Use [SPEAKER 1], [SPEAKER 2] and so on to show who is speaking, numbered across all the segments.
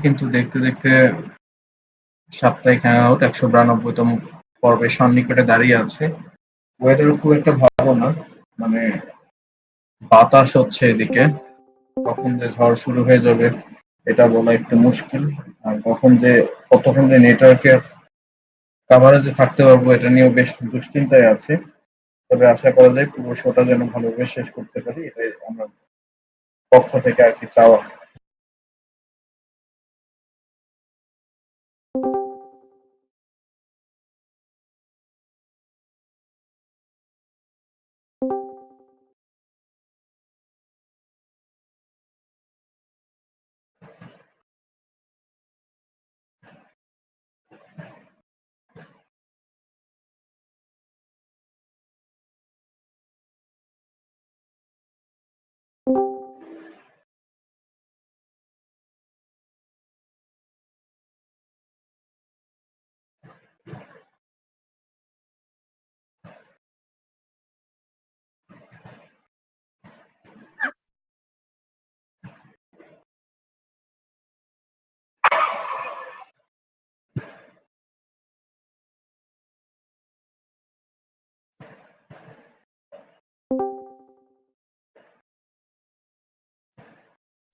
[SPEAKER 1] কিন্তু দেখতে দেখতে সাপ্তাহিক হ্যাংআউট ১৯২ তম পর্বের সন্নিকটে দাঁড়িয়ে আছে। ওয়েদার খুব একটা ভালো না, মানে বাতাস হচ্ছে এদিকে। কখন যে ঝড় শুরু হয়ে যাবে এটা বলা একটু মুশকিল। আর কতক্ষণ যে নেটওয়ার্কের কাভারেজে থাকতে পারবো এটা নিয়েও বেশ দুশ্চিন্তায় আছে। তবে আশা করা যায় পুরো শোটা যেন ভালোভাবে শেষ করতে পারি, এটাই আমার পক্ষ থেকে আর কি চাওয়া।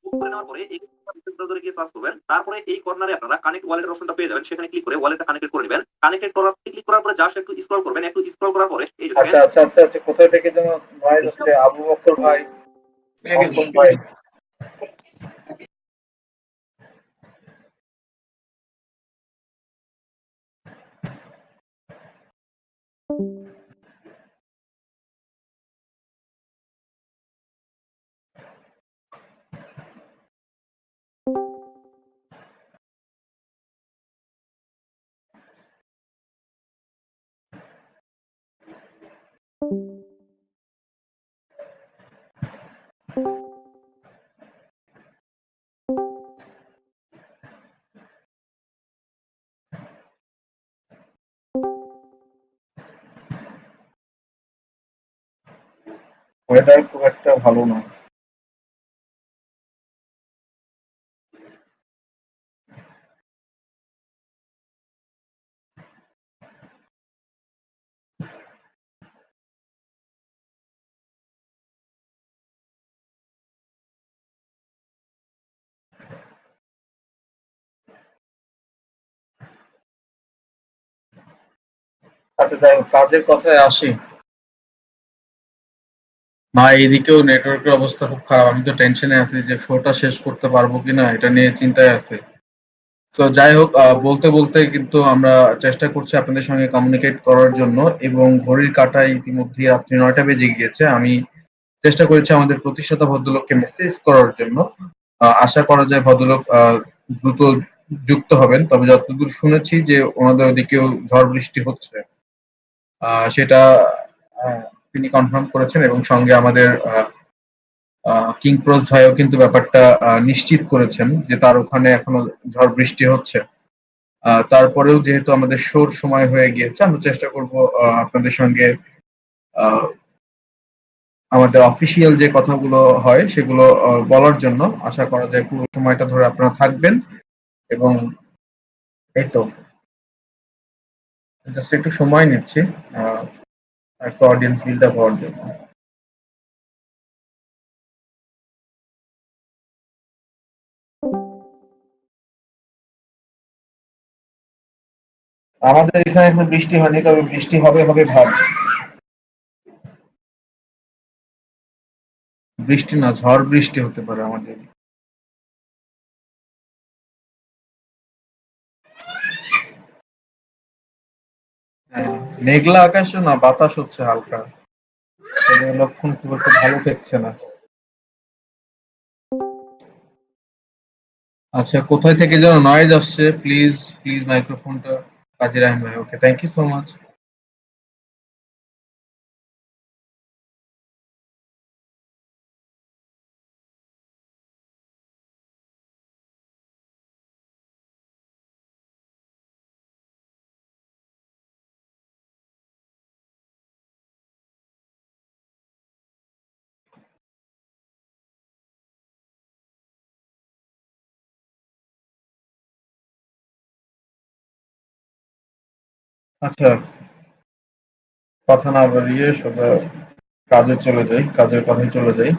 [SPEAKER 2] করে নেওয়ার পরে এই ধরে গিয়ে সার্চ করবেন। তারপরে এই কর্নারে আপনারা কানেক্ট ওয়ালেটের অপশনটা পেয়ে যাবেন। সেখানে ক্লিক করে ওয়ালেটটা কানেক্ট করে নেবেন। কানেক্টেড করার ক্লিক করার পরে জাস্ট একটু স্ক্রল করবেন। একটু স্ক্রল করার পরে এই যে
[SPEAKER 1] আচ্ছা
[SPEAKER 2] দেখেন
[SPEAKER 1] আচ্ছা আচ্ছা আচ্ছা, কোথায় থেকে যেন ভয়েস আসছে? আবু বকর ভাই, অঙ্কন ভাই। ওয়েদার খুব একটা ভালো না। আচ্ছা যাই হোক, কাজের কথায় আসি। না, এদিকেও নেটওয়ার্কের অবস্থা খুব খারাপ। আমি তো টেনশনে আছি যে শোটা শেষ করতে পারবো কিনা, এটা নিয়ে চিন্তায় আছে। তো যাই হোক, বলতে বলতে কিন্তু আমরা চেষ্টা করছি আপনাদের সঙ্গে কমিউনিকেট করার জন্য, এবং ঘড়ির কাঁটায় ইতিমধ্যে রাত্রি ৯টা বেজে গিয়েছে। আমি চেষ্টা করেছি আমাদের প্রতিষ্ঠাতা ভদ্রলোককে মেসেজ করার জন্য। আশা করা যায় ভদ্রলোক দ্রুত যুক্ত হবেন। তবে যতদূর শুনেছি যে ওনাদের ওদিকেও ঝড় বৃষ্টি হচ্ছে, সেটা আহ, তিনি কনফার্ম করেছেন, এবং সঙ্গে আমাদের কিং প্রোস ভাইও কিন্তু ব্যাপারটা নিশ্চিত করেছেন যে তার ওখানে এখনো ঝড় বৃষ্টি হচ্ছে। তারপরেও যেহেতু আমাদের শোর সময় হয়ে গিয়েছে, আমরা চেষ্টা করব আপনাদের সঙ্গে আহ, আমাদের অফিসিয়াল যে কথাগুলো হয় সেগুলো বলার জন্য। আশা করা যায় পুরো সময়টা ধরে আপনারা থাকবেন, এবং এই তো জাস্ট একটু সময় নিচ্ছি আহ, একটা অডিয়েন্স বিল্ড আপ হওয়ার জন্য। আমাদের এখানে এখন বৃষ্টি হয়নি, তবে বৃষ্টি হবে হবে ভাব। বৃষ্টি না, ঝড় বৃষ্টি হতে পারে আমাদের। হ্যাঁ, মেঘলা আকাশে না, বাতাস হচ্ছে হালকা। তবে লক্ষণ খুব একটা ভালো ঠেকছে না। আচ্ছা, কোথায় থেকে যেন নয়েজ আসছে? প্লিজ প্লিজ মাইক্রোফোনটা কাজে রাখবেন ভাই। ওকে, থ্যাংক ইউ সো মাচ। আচ্ছা, কথা না বাড়িয়ে সোজা কাজে চলে যাই, কাজের কথায় চলে যাই।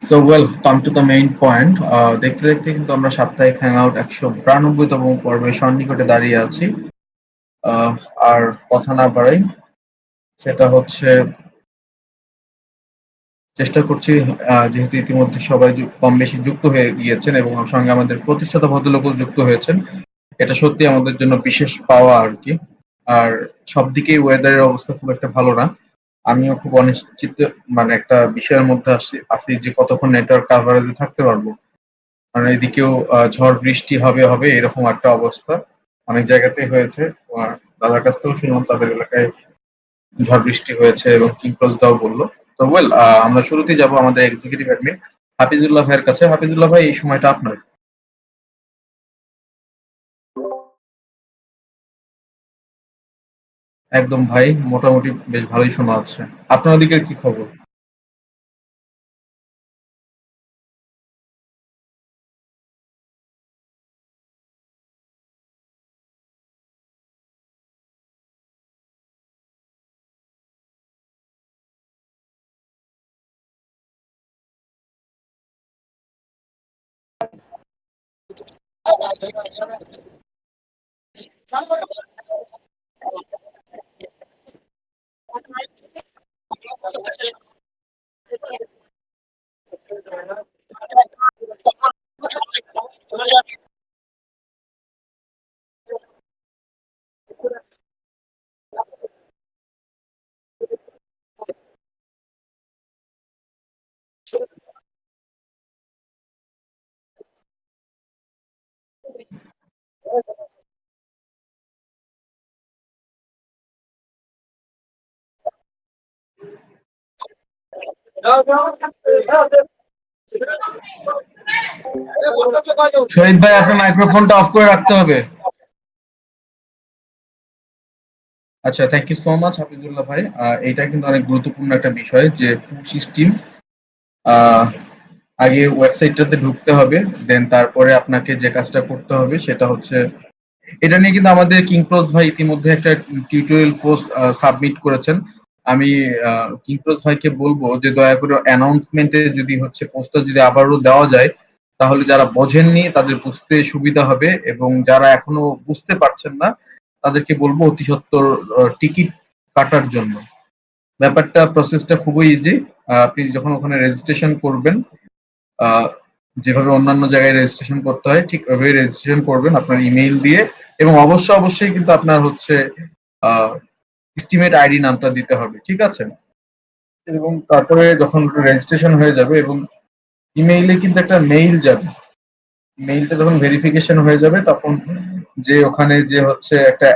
[SPEAKER 1] So well, come to the main point. দেখতে দেখতে কিন্তু আমরা সাপ্তাহিক হ্যাংআউট ১৯২ তম পর্বে সন্নিকটে দাঁড়িয়ে আছি। আহ, আর কথা না বাড়াই, সেটা হচ্ছে চেষ্টা করছি, যেহেতু ইতিমধ্যে সবাই কম বেশি যুক্ত হয়ে গিয়েছেন এবং আমার সঙ্গে আমাদের প্রতিষ্ঠাতা ভদ্রলোকও যুক্ত হয়েছেন। এটা সত্যি আমাদের জন্য বিশেষ পাওয়া আর কি। আর সব দিকেই ওয়েদারের অবস্থা খুব একটা ভালো না। আমিও খুব অনিশ্চিত, মানে একটা বিষয়ের মধ্যে আছি যে কতক্ষণ নেটওয়ার্ক কাভারেজে থাকতে পারবো। কারণ এদিকেও ঝড় বৃষ্টি হবে হবে এরকম একটা অবস্থা অনেক জায়গাতেই হয়েছে। দাদার কাছ থেকেও শুনলাম তাদের এলাকায় ঝড় বৃষ্টি হয়েছে এবং কিংক্রজদাও বললো। তো ওয়েল, আমরা শুরুতেই যাব আমাদের এক্সিকিউটিভ অ্যাডমিন হাফিজুল্লাহ ভাইয়ের কাছে। হাফিজুল্লাহ ভাই, এই সময়টা আপনার। একদম ভাই, মোটামুটি বেশ ভালোই শোনা যাচ্ছে। আপনার ওদিকের কি খবর? শহীদ ভাই, আপনার মাইক্রোফোনটা অফ করে রাখতে হবে। আচ্ছা, thank you so much Hafizullah ভাই। এটা কিন্তু অনেক গুরুত্বপূর্ণ একটা বিষয় যে সিস্টেম। আগে ওয়েবসাইটটাতে ঢুকতে হবে, দেন তারপরে আপনাকে যে কাজটা করতে হবে সেটা হচ্ছে, এটা নিয়ে কিন্তু আমাদের কিংক্রস ভাই ইতিমধ্যে একটা টিউটোরিয়াল পোস্ট সাবমিট করেছেন। আমি কিংক্রস ভাইকে বলবো যে দয়া করে অ্যানাউন্সমেন্টে যদি হচ্ছে পোস্টটা যদি আবারও দেওয়া যায়, তাহলে যারা বোঝেননি তাদের বুঝতে সুবিধা হবে এবং যারা এখনো বুঝতে পারছেন না তাদেরকে বলবো অতি সত্বর টিকিট কাটার জন্য। ব্যাপারটা প্রসেসটা খুবই ইজি। আপনি যখন ওখানে রেজিস্ট্রেশন করবেন, আহ, যেভাবে অন্যান্য জায়গায় রেজিস্ট্রেশন করতে হয় ঠিক ওইভাবে রেজিস্ট্রেশন করবেন আপনার ইমেইল দিয়ে। এবং অবশ্যই কিন্তু আপনার হচ্ছে এস্টিমেট আইডি নামটা দিতে হবে, ঠিক আছে? এবং তারপরে যখন রেজিস্ট্রেশন হয়ে যাবে এবং ইমেইলে কিন্তু একটা মেইল যাবে, মেইলটা যখন ভেরিফিকেশন হয়ে যাবে তখন যে ওখানে যে হচ্ছে একটা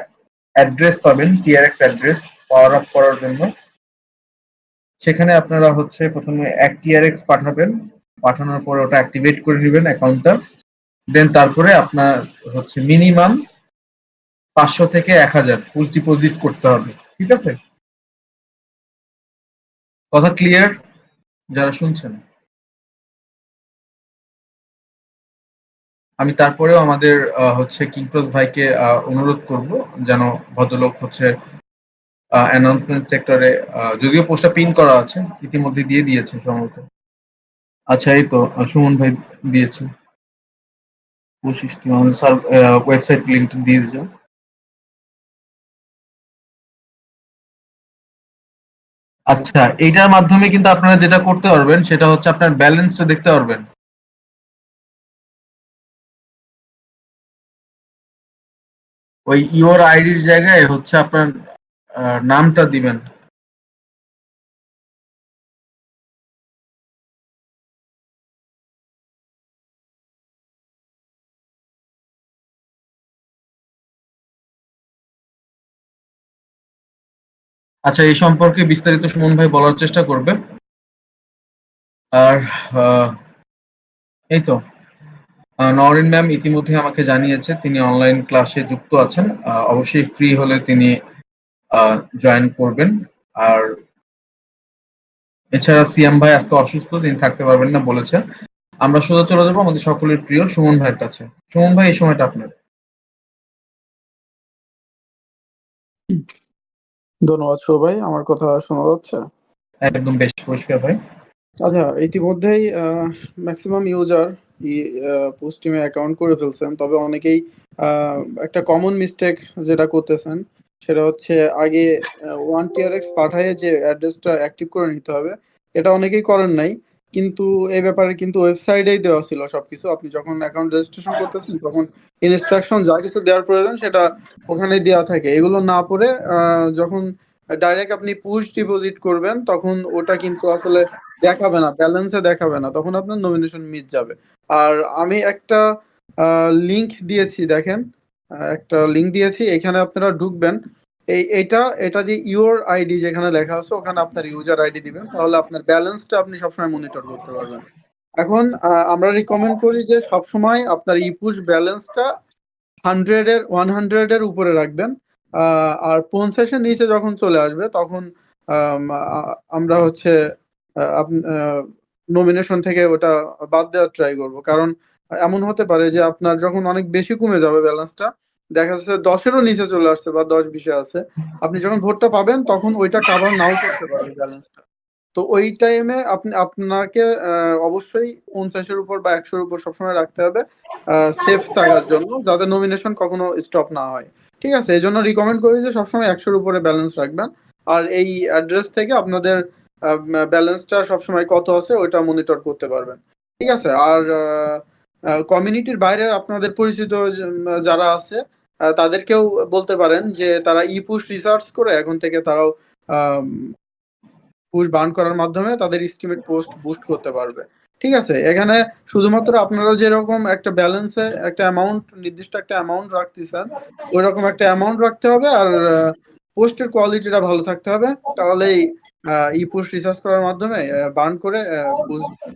[SPEAKER 1] অ্যাড্রেস পাবেন, টিআরএক্স অ্যাড্রেস পাওয়ার আপ করার জন্য, সেখানে আপনারা হচ্ছে প্রথমে এক টিআরএক্স পাঠাবেন। পাঠানোর পরে ওটা অ্যাক্টিভেট করে নেবেন অ্যাকাউন্টটা। দেন তারপরে আপনার হচ্ছে মিনিমাম ৫০০ থেকে ১,০০০ পুশ ডিপোজিট করতে হবে, ঠিক আছে? কথা ক্লিয়ার যারা শুনছেন? আমি তারপরেও আমাদের হচ্ছে কিংক্রস ভাইকে অনুরোধ করব যেন ভদ্রলোক হচ্ছে অ্যানাউন্সমেন্ট সেক্টরে, যদিও পোস্টটা পিন করা আছে, ইতিমধ্যে দিয়ে দিয়েছে সম্ভবত। আচ্ছা, এই তো সুমন ভাই দিয়েছে। স্যার, ওয়েবসাইট লিংক দিয়ে দিয়েছে। আচ্ছা, এইটার মাধ্যমে কিন্তু আপনারা যেটা করতে পারবেন সেটা হচ্ছে আপনার ব্যালেন্সটা দেখতে পারবেন। ওই ইওর আইডির জায়গায় হচ্ছে আপনার নামটা দিবেন। আচ্ছা, এই সম্পর্কে বিস্তারিত সুমন ভাই বলার চেষ্টা করবে। আর এই তো নওরিন ম্যাম ইতিমধ্যে আমাকে জানিয়েছে তিনি অনলাইন ক্লাসে যুক্ত আছেন। অবশ্যই ফ্রি হলে তিনি জয়েন করবেন। আর এছাড়া সিয়াম ভাই আজকে অসুস্থ, তিনি থাকতে পারবেন না বলেছেন। আমরা সোজা চলে যাবো আমাদের সকলের প্রিয় সুমন ভাইয়ের কাছে। সুমন ভাই, এই সময়টা আপনার।
[SPEAKER 3] ধন্যবাদ ভাই, আমার কথা শোনা যাচ্ছে?
[SPEAKER 1] একদম বেশ পরিষ্কার ভাই।
[SPEAKER 3] আচ্ছা, ইতিমধ্যেই ম্যাক্সিমাম ইউজার পোস্টিমে অ্যাকাউন্ট করে ফেলছেন, তবে অনেকেই একটা কমন মিস্টেক যেটা করতেছেন সেটা হচ্ছে আগে 1TRX পাঠায়ে যে অ্যাড্রেসটা অ্যাক্টিভ করে নিতে হবে, এটা অনেকেই করেন নাই। কিন্তু এই ব্যাপারে কিন্তু ওয়েবসাইটেই দেওয়া ছিল সবকিছু। আপনি যখন অ্যাকাউন্ট রেজিস্ট্রেশন করতেছেন তখন ইনস্ট্রাকশন যা কিছু দেওয়ার প্রয়োজন সেটা ওখানেই দেওয়া থাকে। এগুলো না পড়ে যখন ডাইরেক্ট আপনি পুশ ডিপোজিট করবেন তখন ওটা কিন্তু আসলে দেখাবে না, ব্যালেন্সে দেখাবে না, তখন আপনার নমিনেশন মিস যাবে। আর আমি একটা লিংক দিয়েছি, দেখেন, একটা লিংক দিয়েছি, এখানে আপনারা ঢুকবেন। এটা দিয়ে ইউর আইডি যেখানে লেখা আছে ওখানে আপনার ইউজার আইডি দিবেন, তাহলে আপনার ব্যালেন্সটা আপনি সবসময় মনিটর করতে পারবেন। এখন আমরা রিকমেন্ড করি যে সবসময় আপনার ইপুশ ব্যালেন্সটা 100 এর উপরে রাখবেন। আর 50-এর নিচে যখন চলে আসবে তখন আমরা হচ্ছে নমিনেশন থেকে ওটা বাদ দেওয়ার ট্রাই করব। কারণ এমন হতে পারে যে আপনার যখন অনেক বেশি কমে যাবে ব্যালেন্সটা, দেখা যাচ্ছে 10-এরও নিচে চলে আসছে বা 10-20-এ আছে, আপনি যখন ভোটটা পাবেন তখন ওইটা কাভার নাও করতে পারবে ব্যালেন্সটা। তো ওই টাইমে আপনাকে অবশ্যই 50-এর উপর বা 100-এর উপর সবসময় রাখতে হবে, সেফ থাকার জন্য, যাতে নমিনেশন কখনো স্টপ না হয়। ঠিক আছে, এই জন্য রিকমেন্ড করি যে সবসময় 100-এর উপরে ব্যালেন্স রাখবেন। আর এই অ্যাড্রেস থেকে আপনাদের ব্যালেন্সটা সবসময় কত আছে ওইটা মনিটর করতে পারবেন। ঠিক আছে। আর কমিউনিটির বাইরে আপনাদের পরিচিত যারা আছে তাদেরকেও বলতে পারেন যে তারা ই পুশ রিসার্চ করে এখন থেকে তারাও পুশ বার্ন করার মাধ্যমে তাদের এস্টিমেট পোস্ট বুস্ট করতে পারবে। ঠিক আছে, এখানে শুধুমাত্র আপনারা যেরকম একটা ব্যালেন্সে একটা অ্যামাউন্ট, নির্দিষ্ট একটা অ্যামাউন্ট রাখতেছেন, ওই রকম একটা অ্যামাউন্ট রাখতে হবে। আর পোস্টের কোয়ালিটিটা ভালো থাকতে হবে, তাহলেই ই পোস্ট রিসার্চ করার মাধ্যমে বার্ন করে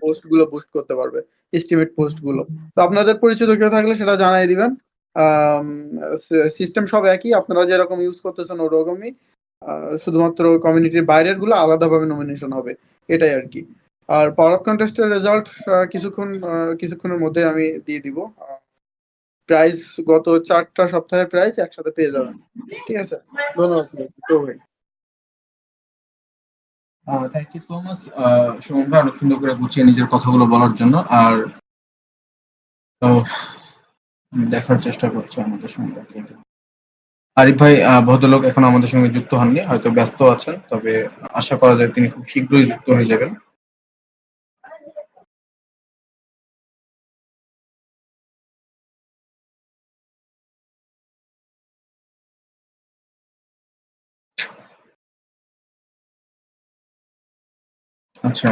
[SPEAKER 3] পোস্ট গুলো বুস্ট করতে পারবে, এস্টিমেট পোস্ট গুলো। তো আপনাদের পরিচিত কেউ থাকলে সেটা জানাই দিবেন। সিস্টেম সব একই, আপনারা যেরকম ইউজ করতেছেন ওরকমই, শুধুমাত্র কমিউনিটির বাইরের গুলো আলাদাভাবে নমিনেশন হবে, এটাই আর কি। আর পাওয়ার অফ কন্টেস্টের রেজাল্ট কিছুক্ষণের মধ্যে আমি দিয়ে দিব। প্রাইস গত 4টা সপ্তাহের প্রাইস একসাথে পেয়ে যাবেন। ঠিক আছে, ধন্যবাদ ভাই।
[SPEAKER 1] Thank you so much Suman ভাই, অনেক সুন্দর করে গুছিয়ে নিজের কথাগুলো বলার জন্য। আর তো দেখার চেষ্টা করছি আমাদের সঙ্গে আরিফ ভাই। ভদ্রলোক এখন আমাদের সঙ্গে যুক্ত হননি, হয়তো ব্যস্ত আছেন, তবে আশা করা যায় তিনি খুব শীঘ্রই যুক্ত হয়ে যাবেন। আচ্ছা,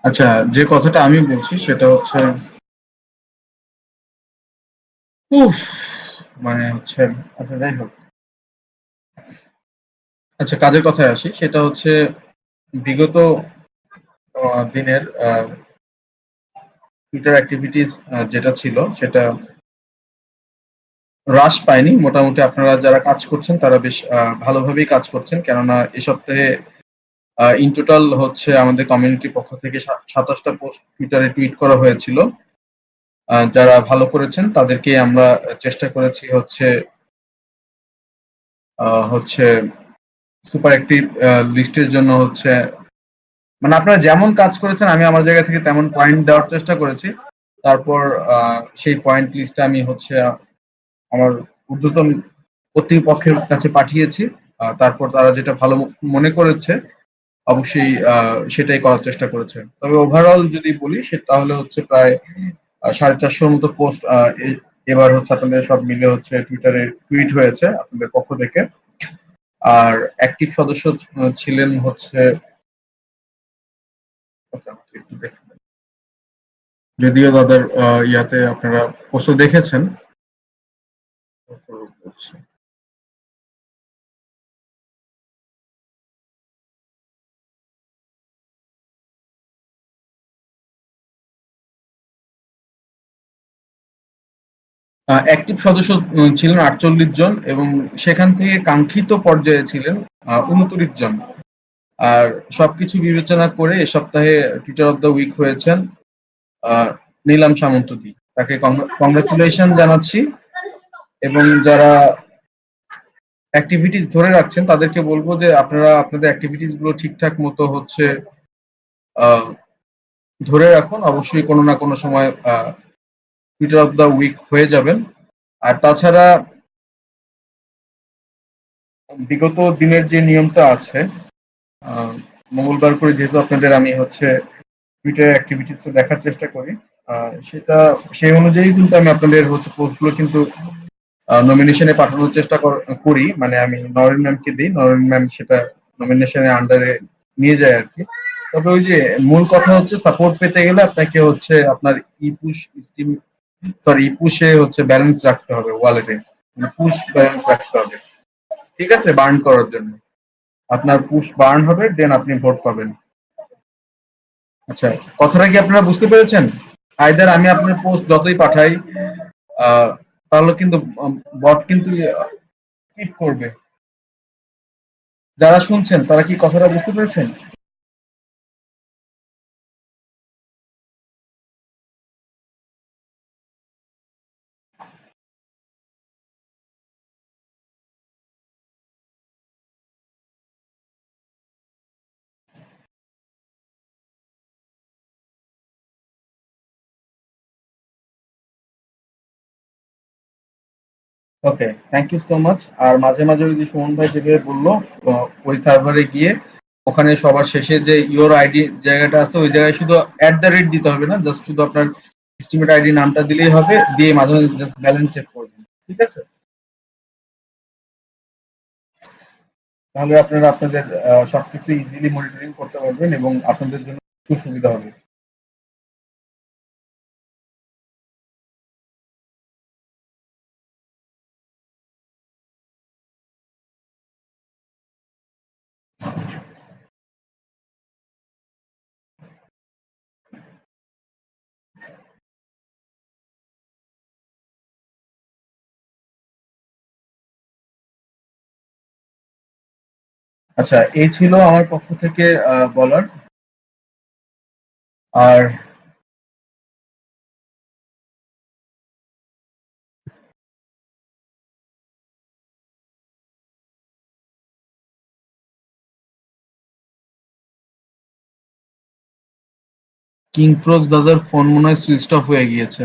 [SPEAKER 1] আচ্ছা, যে কথাটা আমি বলছি সেটা হচ্ছে উফ মানে হচ্ছে, আচ্ছা যাই হোক, আচ্ছা কাজের কথায় আসি। সেটা হচ্ছে বিগত দিনের টুইটার অ্যাক্টিভিটিস যেটা ছিল সেটা হ্রাস পায়নি। মোটামুটি আপনারা যারা কাজ করছেন তারা বেশ ভালোভাবেই কাজ করছেন। কেননা এ সপ্তাহে ইন টোটাল হচ্ছে আমাদের কমিউনিটির পক্ষ থেকে ২৭টা পোস্ট টুইটারে টুইট করা হয়েছিল। যারা ভালো করেছেন তাদেরকে আমরা চেষ্টা করেছি হচ্ছে সুপার অ্যাক্টিভ লিস্টের জন্য হচ্ছে, মানে আপনারা যেমন কাজ করেছেন আমি আমার জায়গা থেকে তেমন পয়েন্ট দেওয়ার চেষ্টা করেছি। তারপর সেই পয়েন্ট লিস্টটা আমি হচ্ছে আমার ঊর্ধ্বতন কর্তৃপক্ষের কাছে পাঠিয়েছি। তারপর তারা যেটা ভালো মনে করেছে অবশ্যই সেটাই করার চেষ্টা করেছে। তবে ওভারঅল যদি বলি তাহলে হচ্ছে প্রায় 450 মতো পোস্ট এবার হচ্ছে আপনাদের সব মিলে হচ্ছে টুইটারে টুইট হয়েছে আপনাদের পক্ষ থেকে। আর অ্যাক্টিভ সদস্য ছিলেন হচ্ছে ওকে, আমাকে একটু দেখতে দেন। যদিও তাদের ইয়াতে আপনারা পোস্ট দেখেছেন। তারপরেও বলছি। অ্যাক্টিভ সদস্য ছিলেন ৪৮ জন এবং সেখান থেকে কাঙ্ক্ষিত পর্যায়ে ছিলেন ৩৯ জন। আর সবকিছু বিবেচনা করে এ সপ্তাহে টুইটার অফ দ্য উইক হয়েছেন নীলাম সামন্তদি। তাকে কংগ্রাচুলেশন জানাচ্ছি এবং যারা অ্যাক্টিভিটিস ধরে রাখছেন তাদেরকে বলবো যে আপনারা আপনাদের অ্যাক্টিভিটিস গুলো ঠিকঠাক মতো হচ্ছে আহ, ধরে রাখুন। অবশ্যই কোনো না কোনো সময় টুইটার অফ দ্য উইক হয়ে যাবেন। আর তাছাড়া বিগত দিনের যে নিয়মটা আছে, আহ, মঙ্গলবার করে যেহেতু আপনাদের আমি হচ্ছে টুইটার অ্যাক্টিভিটিসটা দেখার চেষ্টা করি, সেটা সেই অনুযায়ী কিন্তু আমি আপনাদের হচ্ছে পোস্টগুলো কিন্তু নমিনেশনে পাঠানোর চেষ্টা করি। মানে আমি নরেন ম্যামকে দিই, নরেন ম্যাম সেটা নমিনেশনের আন্ডারে নিয়ে যায় আর কি। তবে ওই যে মূল কথা হচ্ছে সাপোর্ট পেতে গেলে আপনাকে হচ্ছে আপনার ইপুশ স্টিম ইপুশে হচ্ছে ব্যালেন্স রাখতে হবে ওয়ালেটে, পুশ ব্যালেন্স রাখতে হবে। ঠিক আছে, বার্ন করার জন্য আপনার পুশ বার্ন হবে, দেন আপনি ভোট পাবেন। আচ্ছা, কথাটা কি আপনারা বুঝতে পেরেছেন? আইদার আমি আপনার পোস্ট যতই পাঠাই আহ, তাহলে কিন্তু বট কিন্তু স্কিপ করবে। যারা শুনছেন তারা কি কথাটা বুঝতে পেরেছেন? ওকে, থ্যাংক ইউ সো মাচ। আর মাঝে মাঝে ওই যে সুমন ভাই যেভাবে বললো, ওই সার্ভারে গিয়ে ওখানে সবার শেষে যে ইওর আইডি জায়গাটা আছে ওই জায়গায় শুধু @ দিতে হবে না, জাস্ট শুধু আপনার এস্টিমেট আইডি নামটা দিলেই হবে, দিয়ে মাঝে মাঝে জাস্ট ব্যালেন্স চেক করবেন। ঠিক আছে, তাহলে আপনারা আপনাদের সবকিছু ইজিলি মনিটরিং করতে পারবেন এবং আপনাদের জন্য খুব সুবিধা হবে। আচ্ছা, এই ছিল আমার পক্ষ থেকে বলার। আর কিং প্রোজ দাদার ফোন মনে হয় সুইচ অফ হয়ে গিয়েছে।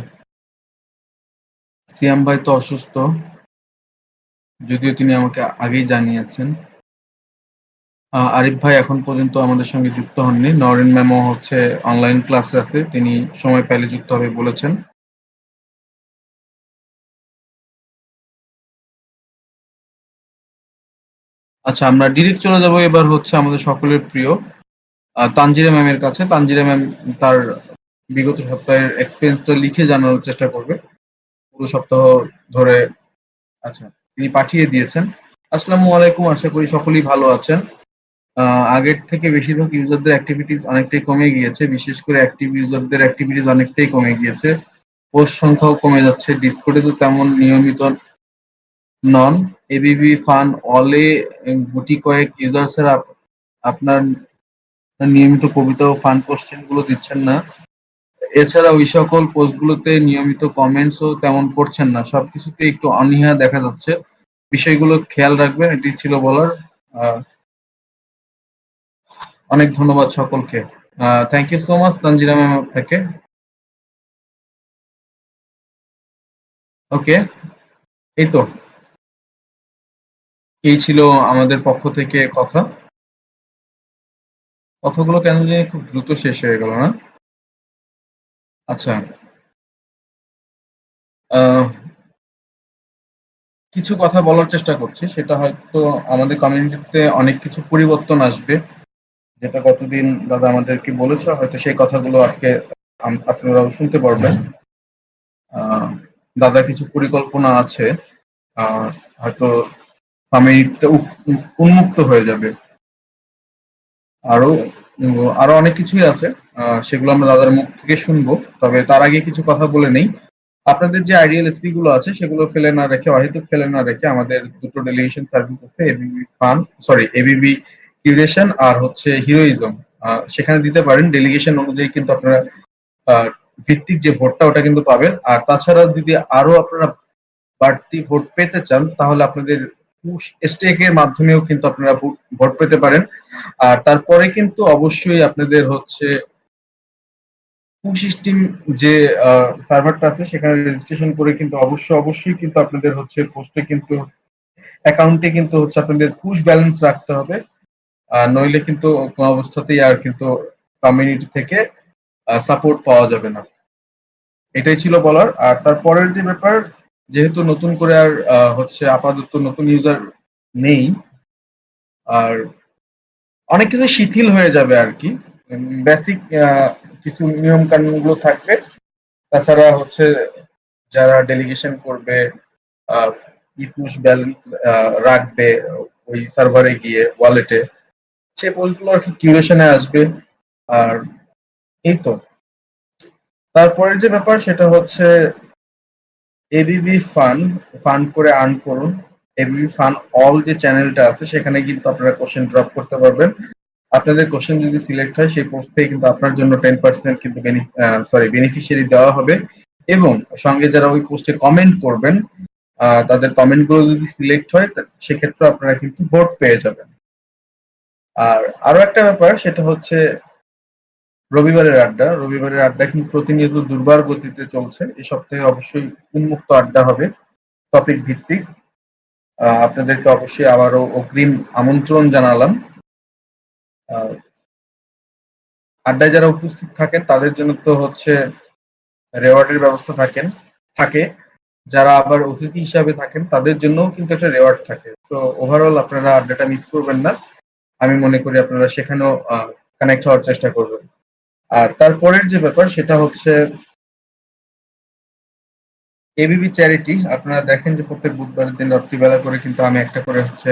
[SPEAKER 1] সিয়াম ভাই তো অসুস্থ, যদিও তিনি আমাকে আগেই জানিয়েছেন। আরিফ ভাই এখন পর্যন্ত আমাদের সঙ্গে যুক্ত হননি। নরেন ম্যামও হচ্ছে অনলাইন ক্লাসে আছে, তিনি সময় পেলে যুক্ত হবে বলেছেন। আচ্ছা, আমরা ডিরেক্ট চলে যাব এবার হচ্ছে আমাদের সকলের প্রিয় তানজিরা ম্যামের কাছে। তানজিরা ম্যাম তার বিগত সপ্তাহের এক্সপেরিয়েন্সটা লিখে জানানোর চেষ্টা করবে পুরো সপ্তাহ ধরে। আচ্ছা, তিনি পাঠিয়ে দিয়েছেন। আসসালামু আলাইকুম, আশা করি সকলেই ভালো আছেন। আগের থেকে বেশিরভাগ ইউজারদের অ্যাক্টিভিটিস অনেকটাই কমে গিয়েছে, বিশেষ করে অ্যাক্টিভ ইউজারদের অ্যাক্টিভিটিস অনেকটাই কমে গিয়েছে। পোস্ট সংখ্যাও কমে যাচ্ছে, ডিসকর্ডে তো তেমন নিয়মিত নন। এবিভি ফান অলে গুটি কয়েক ইউজার্সেরা আপনার নিয়মিত কবিতা ও ফান কোশ্চেন গুলো দিচ্ছেন না। এছাড়া ওই সকল পোস্টগুলোতে নিয়মিত কমেন্টসও তেমন করছেন না। সবকিছুতে একটু অনীহা দেখা যাচ্ছে, বিষয়গুলো খেয়াল রাখবেন। এটি ছিল বলার। আহ, অনেক ধন্যবাদ সকলকে। Thank you so much Tanzira ma'am আপনাকে। ওকে, এই তো, এই ছিল আমাদের পক্ষ থেকে কথা। কথাগুলো কেন জানি খুব দ্রুত শেষ হয়ে গেল না? আচ্ছা, আহ, কিছু কথা বলার চেষ্টা করছি, সেটা হয়তো আমাদের কমিউনিটিতে অনেক কিছু পরিবর্তন আসবে। যেটা গতদিন দাদা আমাদেরকে বলেছে, হয়তো সেই কথাগুলো আজকে আপনারাও শুনতে পারবেন। দাদা কিছু পরিকল্পনা আছে, হয়তো কমিউনিটিটা উন্মুক্ত হয়ে যাবে। আরো আরো অনেক কিছুই আছে, সেগুলো আমরা দাদার মুখ থেকে শুনবো। তবে তার আগে কিছু কথা বলে নেই। আপনাদের যে আইডিয়াল এসপি গুলো আছে সেগুলো ফেলে না রেখে, অহেতুক ফেলে না রেখে, আমাদের দুটো ডেলিগেশন সার্ভিস আছে, ABB fun, sorry ABB curation আর হচ্ছে হিরোইজম। সেখানে দিতে পারেন। ডেলিগেশন অনুযায়ী কিন্তু আপনারা ভিত্তিক যে ভোটটা ওটা কিন্তু পাবেন। আর তাছাড়া যদি আরো আপনারা বাড়তি ভোট পেতে চান তাহলে আপনাদের পুশ স্টেকের মাধ্যমেও কিন্তু আপনারা ভোট পেতে পারেন। আর তারপরে কিন্তু অবশ্যই আপনাদের হচ্ছে পুশ স্টিম যে সার্ভারটা আছে সেখানে রেজিস্ট্রেশন করে কিন্তু অবশ্যই কিন্তু আপনাদের হচ্ছে পোস্টে কিন্তু অ্যাকাউন্টে কিন্তু হচ্ছে আপনাদের পুশ ব্যালেন্স রাখতে হবে। নইলে কিন্তু কোনো অবস্থাতেই আর কিন্তু কমিউনিটি থেকে সাপোর্ট পাওয়া যাবে না। এটাই ছিল বলার। আর তারপরের যে ব্যাপার, যেহেতু নতুন করে আর হচ্ছে আপাতত নতুন ইউজার নেই, আর অনেক কিছু শিথিল হয়ে যাবে আর কি। বেসিক কিছু নিয়ম কানুন গুলো থাকবে। তাছাড়া হচ্ছে যারা ডেলিগেশন করবে, পুশ ব্যালেন্স রাখবে ওই সার্ভারে গিয়ে ওয়ালেটে, সে পোস্টগুলো আর কি কিউরেশনে আসবে। আর এই তো। তারপরের যে ব্যাপার সেটা হচ্ছে এবিবি ফান করে আর্ন করুন। এবিবি ফান অল যে চ্যানেলটা আছে সেখানে কিন্তু আপনারা কোশ্চেন ড্রপ করতে পারবেন। আপনাদের কোশ্চেন যদি সিলেক্ট হয় সেই পোস্ট থেকে কিন্তু আপনার জন্য 10% কিন্তু বেনিফিশিয়ারি দেওয়া হবে। এবং সঙ্গে যারা ওই পোস্টে কমেন্ট করবেন, তাদের কমেন্ট গুলো যদি সিলেক্ট হয় সেক্ষেত্রে আপনারা কিন্তু ভোট পেয়ে যাবেন। আর আরো একটা ব্যাপার সেটা হচ্ছে রবিবারের আড্ডা কিন্তু প্রতিনিয়ত দুর্বার গতিতে চলছে। এই সপ্তাহে অবশ্যই উন্মুক্ত আড্ডা হবে, টপিক ভিত্তিক। আপনাদেরকে অবশ্যই আবারও অগ্রিম আমন্ত্রণ জানালাম। আড্ডায় যারা উপস্থিত থাকেন তাদের জন্য তো হচ্ছে রেওয়ার্ডের ব্যবস্থা থাকে। যারা আবার অতিথি হিসাবে থাকেন তাদের জন্যও কিন্তু একটা রেওয়ার্ড থাকে। তো ওভারঅল আপনারা আড্ডাটা মিস করবেন না। আমি মনে করি আপনারা সেখানেও কানেক্ট হওয়ার চেষ্টা করবেন। আর তারপরের যে ব্যাপার সেটা হচ্ছে এবিবি চ্যারিটি। আপনারা দেখেন যে প্রত্যেক বুধবারের দিন রাত্রিবেলা করে কিন্তু আমি একটা করে হচ্ছে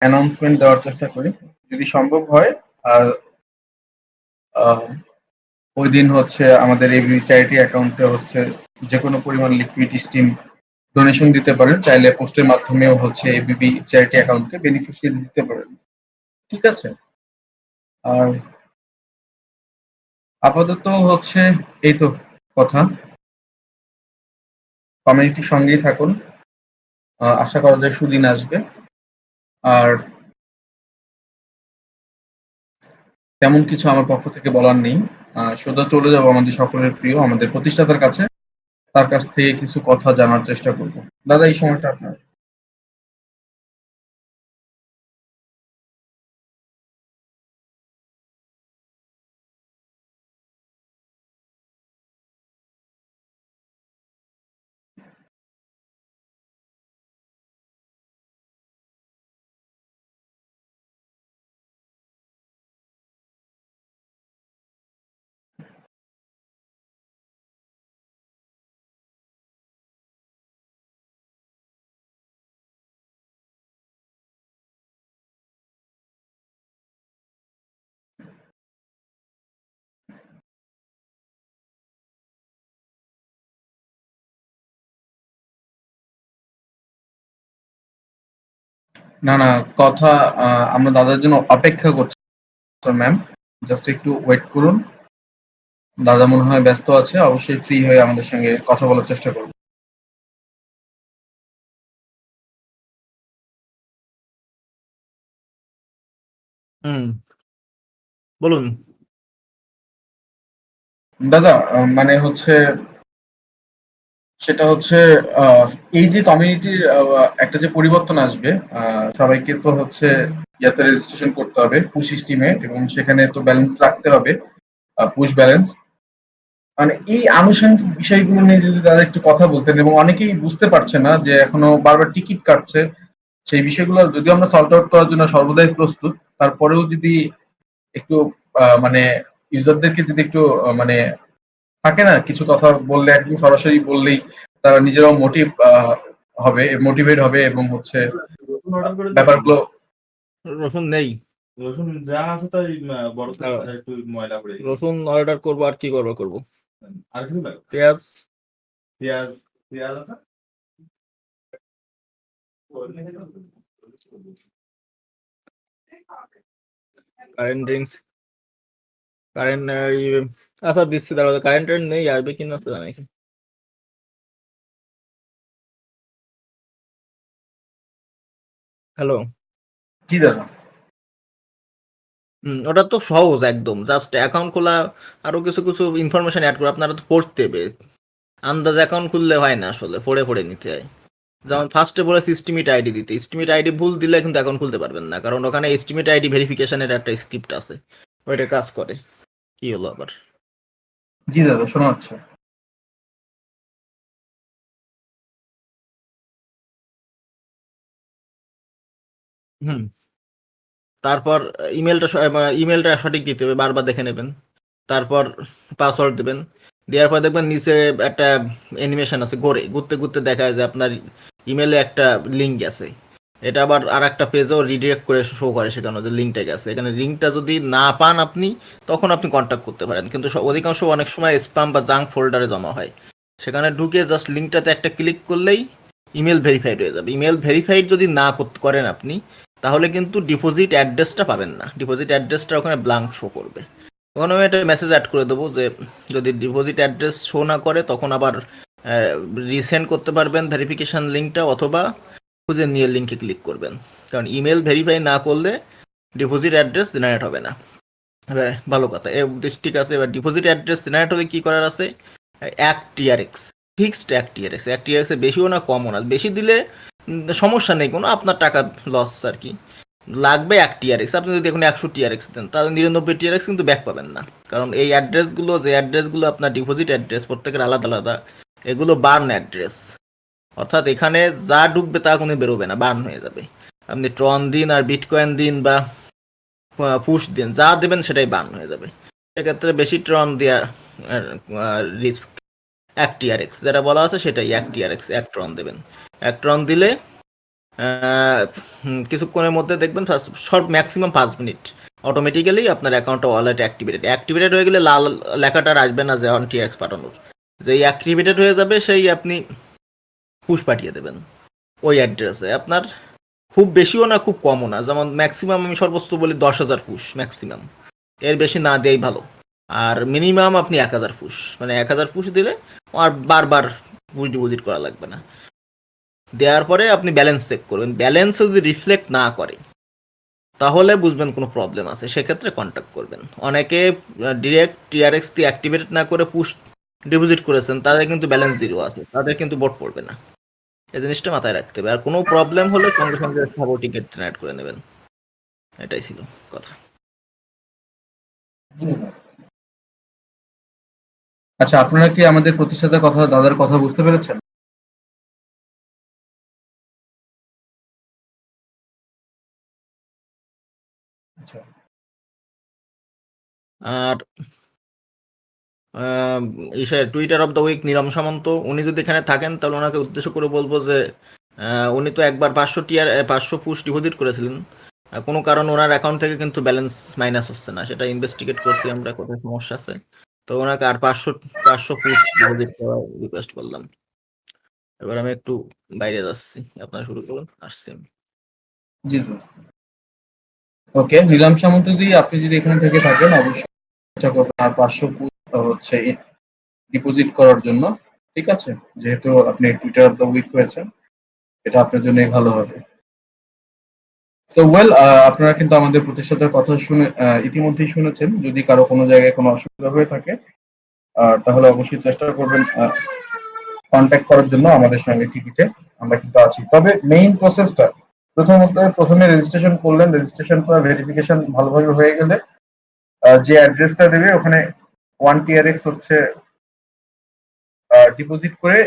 [SPEAKER 1] অ্যানাউন্সমেন্ট দেওয়ার চেষ্টা করি। যদি সম্ভব হয় আর ওই দিন হচ্ছে আমাদের এবিবি চ্যারিটি অ্যাকাউন্টে হচ্ছে যে কোনো পরিমাণ লিকুইড স্টিম ডোনেশন দিতে পারেন। চাইলে পোস্টের মাধ্যমেও হচ্ছে এবিবি চ্যারিটি অ্যাকাউন্টে বেনিফিশিয়ারি দিতে পারেন। ঠিক আছে? আর আপাতত হচ্ছে এই তো কথা। কমিউনিটির সঙ্গেই থাকুন। আশা করা যায় সুদিন আসবে। আর তেমন কিছু আমার পক্ষ থেকে বলার নেই। সোজা চলে যাব আমাদের সকলের প্রিয়, আমাদের প্রতিষ্ঠাতার কাছে। তার কাছ থেকে কিছু কথা জানার চেষ্টা করব। দাদা, এই সময়টা আপনার। না, না, কথা আমরা দাদার জন্য অপেক্ষা করছি ম্যাম। জাস্ট একটু ওয়েট করুন। দাদা মনে হয় ব্যস্ত আছে। অবশ্যই ফ্রি হয়ে আমাদের সঙ্গে কথা বলার চেষ্টা করব।
[SPEAKER 4] হুম, বলুন।
[SPEAKER 1] দাদা, মানে হচ্ছে সেটা হচ্ছে এই যে কমিউনিটির একটা যে পরিবর্তন আসবে, সবাইকে তো হচ্ছে ইয়াতে রেজিস্ট্রেশন করতে হবে পুশ স্টিমে, এবং সেখানে তো ব্যালেন্স রাখতে হবে, পুশ ব্যালেন্স। মানে এই আনুষঙ্গিক বিষয়গুলো নিয়ে যদি তাদের একটু কথা বলতেন, এবং অনেকেই বুঝতে পারছে না যে এখনো বারবার টিকিট কাটছে। সেই বিষয়গুলো যদিও আমরা সর্ট আউট করার জন্য সর্বদাই প্রস্তুত, তারপরেও যদি একটু মানে ইউজারদেরকে যদি একটু মানে থাকে না কিছু কথা বললে একদম সরাসরি বললেই তারা নিজেরাও মোটিভেট হবে এবং হচ্ছে
[SPEAKER 4] রসুন অর্ডার করে দিই
[SPEAKER 1] ব্যাপারগুলো
[SPEAKER 4] রসুন নেই
[SPEAKER 5] রসুন যা আছে তাই বড় একটু ময়লা পড়ে গেছে।
[SPEAKER 4] রসুন অর্ডার করবো আর কি করবো
[SPEAKER 5] আর কিছু লাগবে?
[SPEAKER 4] পেঁয়াজ
[SPEAKER 5] পেঁয়াজ পেঁয়াজ আছে?
[SPEAKER 4] কারেন্ট ড্রিঙ্কস কারেন্ট আচ্ছা দিচ্ছি দাঁড়াও কারেন্ট নেই আসবে কিনা তো জানাই হ্যালো
[SPEAKER 1] জি দাদা
[SPEAKER 4] ওটা তো সহজ একদম জাস্ট অ্যাকাউন্ট খোলা আরো কিছু কিছু ইনফরমেশন অ্যাড করে আপনারা তো পড়তে হবে আন্দাজ অ্যাকাউন্ট খুললে হয় না আসলে পড়ে নিতে হয় যেমন ফার্স্টে বলে এস্টিমেট আইডি দিতে এস্টিমেট আইডি ভুল দিলে কিন্তু অ্যাকাউন্ট খুলতে পারবেন না কারণ ওখানে এস্টিমেট আইডি ভেরিফিকেশনের একটা স্ক্রিপ্ট আছে ওইটা কাজ করে কি হলো আবার
[SPEAKER 1] জি দাদা শোনা যাচ্ছে
[SPEAKER 4] হুম তারপর ইমেলটা সঠিক দিতে হবে বারবার দেখে নেবেন তারপর পাসওয়ার্ড দেবেন দেওয়ার পর দেখবেন নিচে একটা অ্যানিমেশন আছে ঘুরতে ঘুরতে দেখা যায় যে আপনার ইমেলে একটা লিঙ্ক আছে এটা আবার আর একটা পেজেও রিডিরেক্ট করে শো করে সেখানে যে লিঙ্কটা গেছে এখানে লিঙ্কটা যদি না পান আপনি তখন আপনি কন্ট্যাক্ট করতে পারেন কিন্তু অধিকাংশ অনেক সময় স্প্যাম বা জাঙ্ক ফোল্ডারে জমা হয় সেখানে ঢুকে জাস্ট লিঙ্কটাতে একটা ক্লিক করলেই ইমেল ভেরিফাইড হয়ে যাবে ইমেল ভেরিফাইড যদি না করেন আপনি তাহলে কিন্তু ডিপোজিট অ্যাড্রেসটা পাবেন না ডিপোজিট অ্যাড্রেসটা ওখানে ব্ল্যাঙ্ক শো করবে ওখানে আমি একটা মেসেজ অ্যাড করে দেবো যে যদি ডিপোজিট অ্যাড্রেস শো না করে তখন আবার রিসেন্ড করতে পারবেন ভেরিফিকেশন লিঙ্কটা অথবা খুঁজে নিয়ে লিঙ্কে ক্লিক করবেন কারণ ইমেল ভেরিফাই না করলে ডিপোজিট অ্যাড্রেস জেনারেট হবে না এবার ভালো কথা ঠিক আছে এবার ডিপোজিট অ্যাড্রেস জেনারেট হলে কী করার আছে এক টিআরএক্স ফিক্সড এক টিআরএক্স বেশিও না কমও না বেশি দিলে সমস্যা নেই কোনো আপনার টাকা লস আর কি লাগবে এক টিআরএক্স আপনি যদি এখন 100 টিআরএক্স দেন তাহলে 99 টিআরএক্স কিন্তু ব্যাক পাবেন না কারণ এই অ্যাড্রেসগুলো আপনার ডিপোজিট অ্যাড্রেস প্রত্যেকের আলাদা আলাদা এগুলো বার্ন অ্যাড্রেস অর্থাৎ এখানে যা ঢুকবে তা কোনো বেরোবে না বার্ন হয়ে যাবে আপনি ট্রন দিন আর বিটকয়েন দিন বা পুশ দিন যা দেবেন সেটাই বার্ন হয়ে যাবে সেক্ষেত্রে বেশি ট্রন দেওয়ার রিস্ক এক টিআরএক্স যেটা বলা আছে সেটাই এক টিআরএক্স এক ট্রন দেবেন এক ট্রন দিলে কিছুক্ষণের মধ্যে দেখবেন সব ম্যাক্সিমাম 5 মিনিট অটোমেটিক্যালি আপনার অ্যাকাউন্টটা ওয়ালেট অ্যাক্টিভেটেড হয়ে গেলে লাল লেখাটা আসবে না যে অন টিআরএক্স পাঠানোর যেই অ্যাক্টিভেটেড হয়ে যাবে সেই আপনি পুশ পাঠিয়ে দেবেন ওই অ্যাড্রেসে আপনার খুব বেশিও না খুব কমও না যেমন ম্যাক্সিমাম আমি সর্বোচ্চ বলি 10,000 পুশ ম্যাক্সিমাম এর বেশি না দেওয়াই ভালো আর মিনিমাম আপনি 1,000 পুশ মানে 1,000 পুশ দিলে আর বারবার পুশ ডিপোজিট করা লাগবে না দেওয়ার পরে আপনি ব্যালেন্স চেক করবেন ব্যালেন্স যদি রিফ্লেক্ট না করে তাহলে বুঝবেন কোনো প্রবলেম আছে সেক্ষেত্রে কন্ট্যাক্ট করবেন অনেকে ডিরেক্ট টিআরএক্স দিয়ে অ্যাক্টিভেট না করে পুশ ডিপোজিট করেছেন তাদের কিন্তু ব্যালেন্স জিরো আছে তাদের কিন্তু বোট পড়বে না এই জিনিসটা মাথায় রাখতে হবে আর কোনো প্রবলেম হলে সঙ্গে সঙ্গে টিকিট জেনারেট করে নেবেন এটাই ছিল কথা
[SPEAKER 1] আচ্ছা আপনারা কি আমাদের প্রতিষ্ঠাতার কথা দাদার কথা বুঝতে পেরেছেন
[SPEAKER 4] আর Twitter of the week Nilam Samanta উনি যদি এখানে থাকেন তাহলে ওনাকে উদ্দেশ্য করে বলবো যে উনি তো একবার 500 পুশ ডিপোজিট করেছিলেন কোনো কারণ ওনার অ্যাকাউন্ট থেকে কিন্তু ব্যালেন্স মাইনাস হচ্ছে না সেটা ইনভেস্টিগেট করছি আমরা কোথায় সমস্যা আছে তো ওনাকে আর 500 পুশ ডিপোজিট করার রিকোয়েস্ট করলাম এবার আমি একটু বাইরে যাচ্ছি আপনারা শুরু করুন আসছি
[SPEAKER 1] জি তো ওকে নিলাম সামন্ত দিয়ে আপনি যদি এখানে থেকে থাকেন অবশ্যই চেষ্টা করবেন আর 500 হচ্ছে ডিপোজিট করার জন্য ঠিক আছে যেহেতু আপনি টুইটার অফ দ্য উইক হয়েছেন এটা আপনার জন্যই ভালো হবে সো আপনারা কিন্তু আমাদের প্রতিষ্ঠাতার কথা শুনে ইতিমধ্যেই শুনেছেন যদি কারো কোনো জায়গায় কোনো অসুবিধা হয়ে থাকে তাহলে অবশ্যই চেষ্টা করবেন কন্ট্যাক্ট করার জন্য আমাদের সঙ্গে টিকিটে আমরা কিন্তু আছি তবে মেইন প্রসেসটা প্রথমে রেজিস্ট্রেশন করলেন রেজিস্ট্রেশন করা ভেরিফিকেশন ভালোভাবে হয়ে গেলে যে অ্যাড্রেসটা দেবে ওখানে 1 টিআরএক্স হচ্ছে ডিপোজিট করে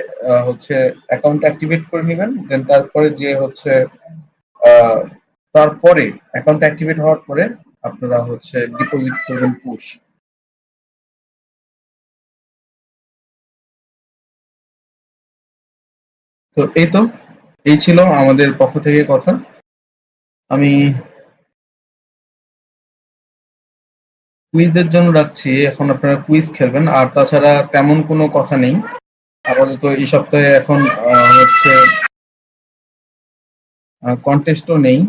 [SPEAKER 1] হচ্ছে অ্যাকাউন্ট অ্যাক্টিভেট করে নেবেন দেন তারপরে যে হচ্ছে তারপরে অ্যাকাউন্ট অ্যাক্টিভেট হওয়ার পরে আপনারা হচ্ছে ডিপোজিট করবেন পুশ। তো এই ছিল আমাদের পক্ষ থেকে কথা। আমি কুইজের জন্য রাখছি, এখন আপনারা কুইজ খেলবেন, আর তাছাড়া তেমন কোনো কথা নেই আপাতত এই সপ্তাহে। এখন হচ্ছে কন্টেস্টও নেই,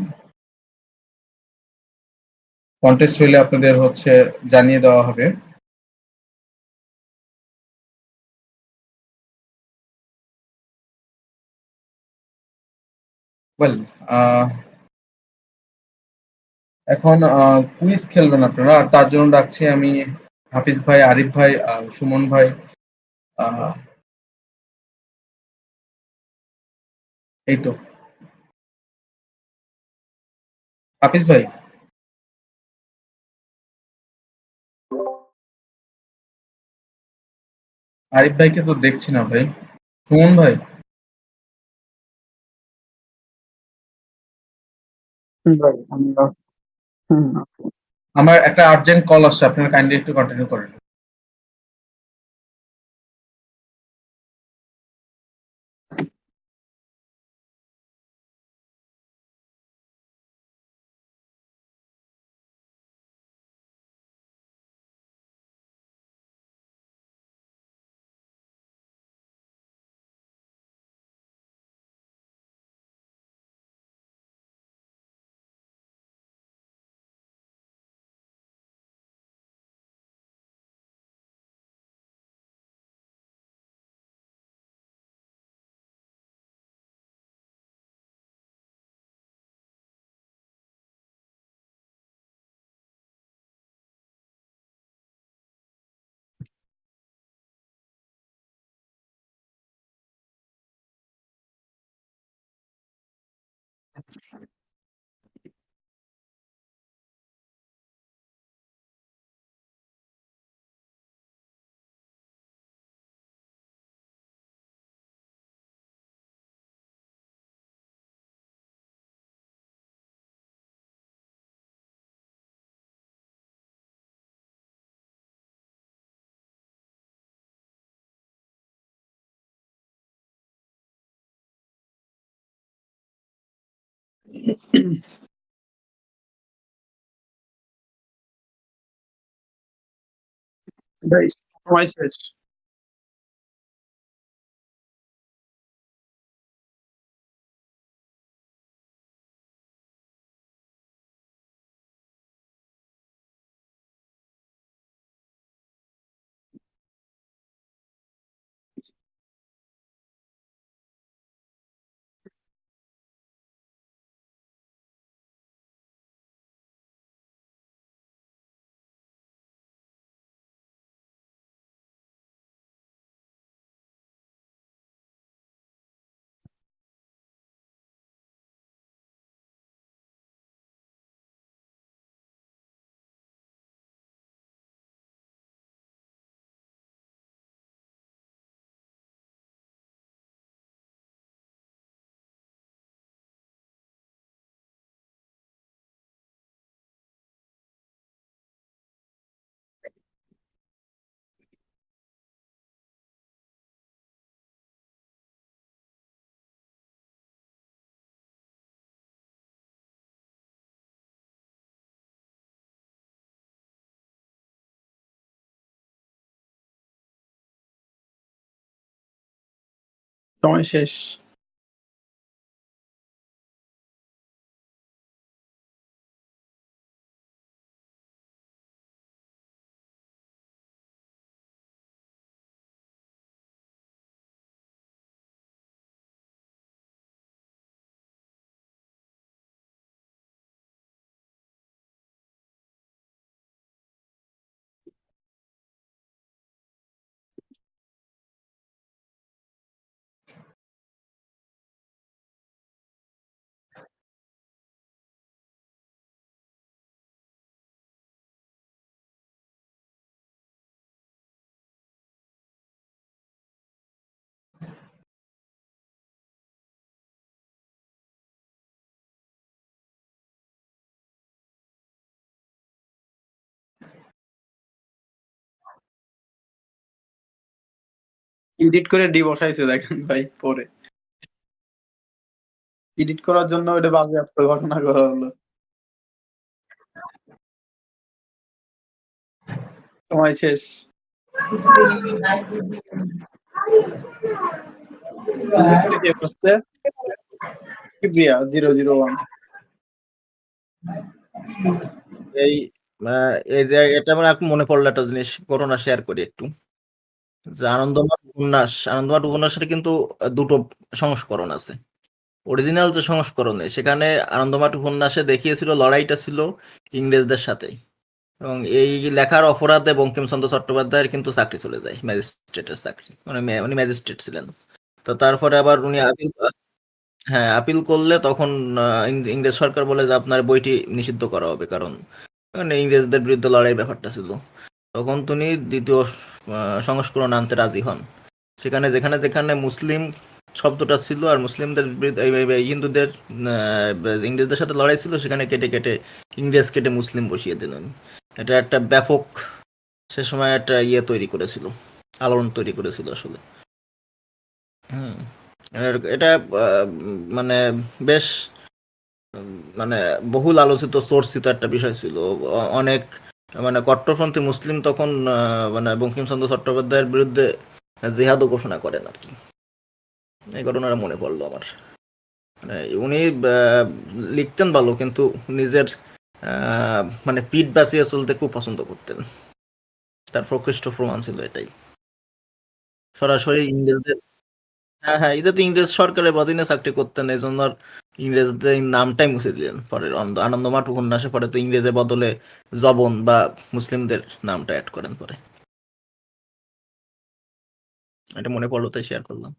[SPEAKER 1] কন্টেস্ট হইলে আপনাদের হচ্ছে জানিয়ে দেওয়া হবে। ওয়েল, এখন কুইজ খেলবেন আপনারা, আর তার জন্য ডাকছি আমি হাফিজ ভাই, আরিফ ভাই, সুমন ভাই, আহ, এই তো হাফিজ ভাই, আরিফ ভাইকে তো দেখছি না ভাই। সুমন ভাই,
[SPEAKER 3] ভাই আমি হুম,
[SPEAKER 1] আমার একটা আর্জেন্ট কল আসছে, আপনারা কাইন্ডলি একটু কন্টিনিউ করেন।
[SPEAKER 3] ভাই সময় শেষ। সময় শেষ। এডিট করে ডি বসাইছে দেখেন ভাই পরে। এডিট করার জন্য ওটা বাজেয়াপ্ত ঘটনা করা হলো। সময় শেষ। ডিলিট কে করছে? কিবরিয়া 001
[SPEAKER 4] এই এই যে এটা আমার এখন মনে পড়লো একটা জিনিস ঘটনা শেয়ার করি একটু। যে আনন্দমাঠ উপন্যাসের কিন্তু দুটো সংস্করণ আছে। অরিজিনাল যে সংস্করণে সেখানে আনন্দমাঠ উপন্যাসে দেখিয়েছিল লড়াইটা ছিল ইংরেজদের সাথে এবং এই লেখার অপরাধে বঙ্কিমচন্দ্র চট্টোপাধ্যায়ের কিন্তু চাকরি চলে যায়, ম্যাজিস্ট্রেটের চাকরি, মানে উনি ম্যাজিস্ট্রেট ছিলেন। তো তারপরে আবার উনি আপিল করলে তখন ইংরেজ সরকার বলে যে আপনার বইটি নিষিদ্ধ করা হবে, কারণ মানে ইংরেজদের বিরুদ্ধে লড়াই ব্যাপারটা ছিল। তখন তিনি দ্বিতীয় সংস্করণ আনতে রাজি হন। সেখানে যেখানে যেখানে মুসলিম শব্দটা ছিল আর মুসলিমদের বিরুদ্ধে এই হিন্দুদের ইংরেজদের সাথে লড়াই ছিল, সেখানে কেটে কেটে ইংরেজ কেটে মুসলিম বসিয়ে দিলেন। এটা একটা ব্যাপক সে সময় একটা ইয়ে তৈরি করেছিল, আলোড়ন তৈরি করেছিল আসলে। হুম। এটা মানে বেশ মানে বহুল আলোচিত চর্চিত একটা বিষয় ছিল। অনেক মানে কট্টরপন্থী মুসলিম তখন মানে বঙ্কিমচন্দ্র চট্টোপাধ্যায়ের বিরুদ্ধে জিহাদও ঘোষণা করেন আর কি। এই ঘটনাটা মনে পড়লো আমার। মানে উনি লিখতেন ভালো, কিন্তু নিজের মানে পিঠ বাঁচিয়ে চলতে খুব পছন্দ করতেন। তার প্রকৃষ্ট প্রমাণ ছিল এটাই। সরাসরি ইংরেজদের, হ্যাঁ হ্যাঁ, এটা তো ইংরেজ সরকারের অধীনে চাকরি করতেন, এই জন্য আর ইংরেজদের নামটাই মুছে দিলেন পরে আনন্দমাঠ উপন্যাসে। পরে তো ইংরেজের বদলে জবন বা মুসলিমদের নামটা অ্যাড করেন পরে। এটা মনে পড়লো তাই শেয়ার করলাম।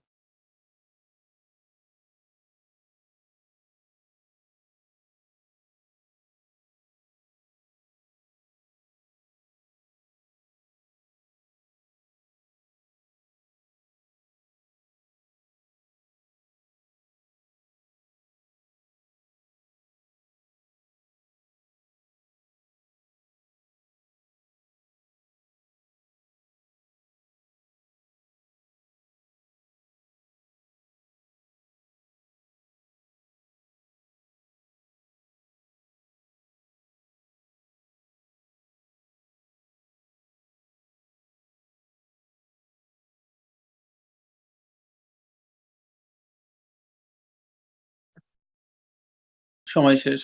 [SPEAKER 3] সময় শেষ।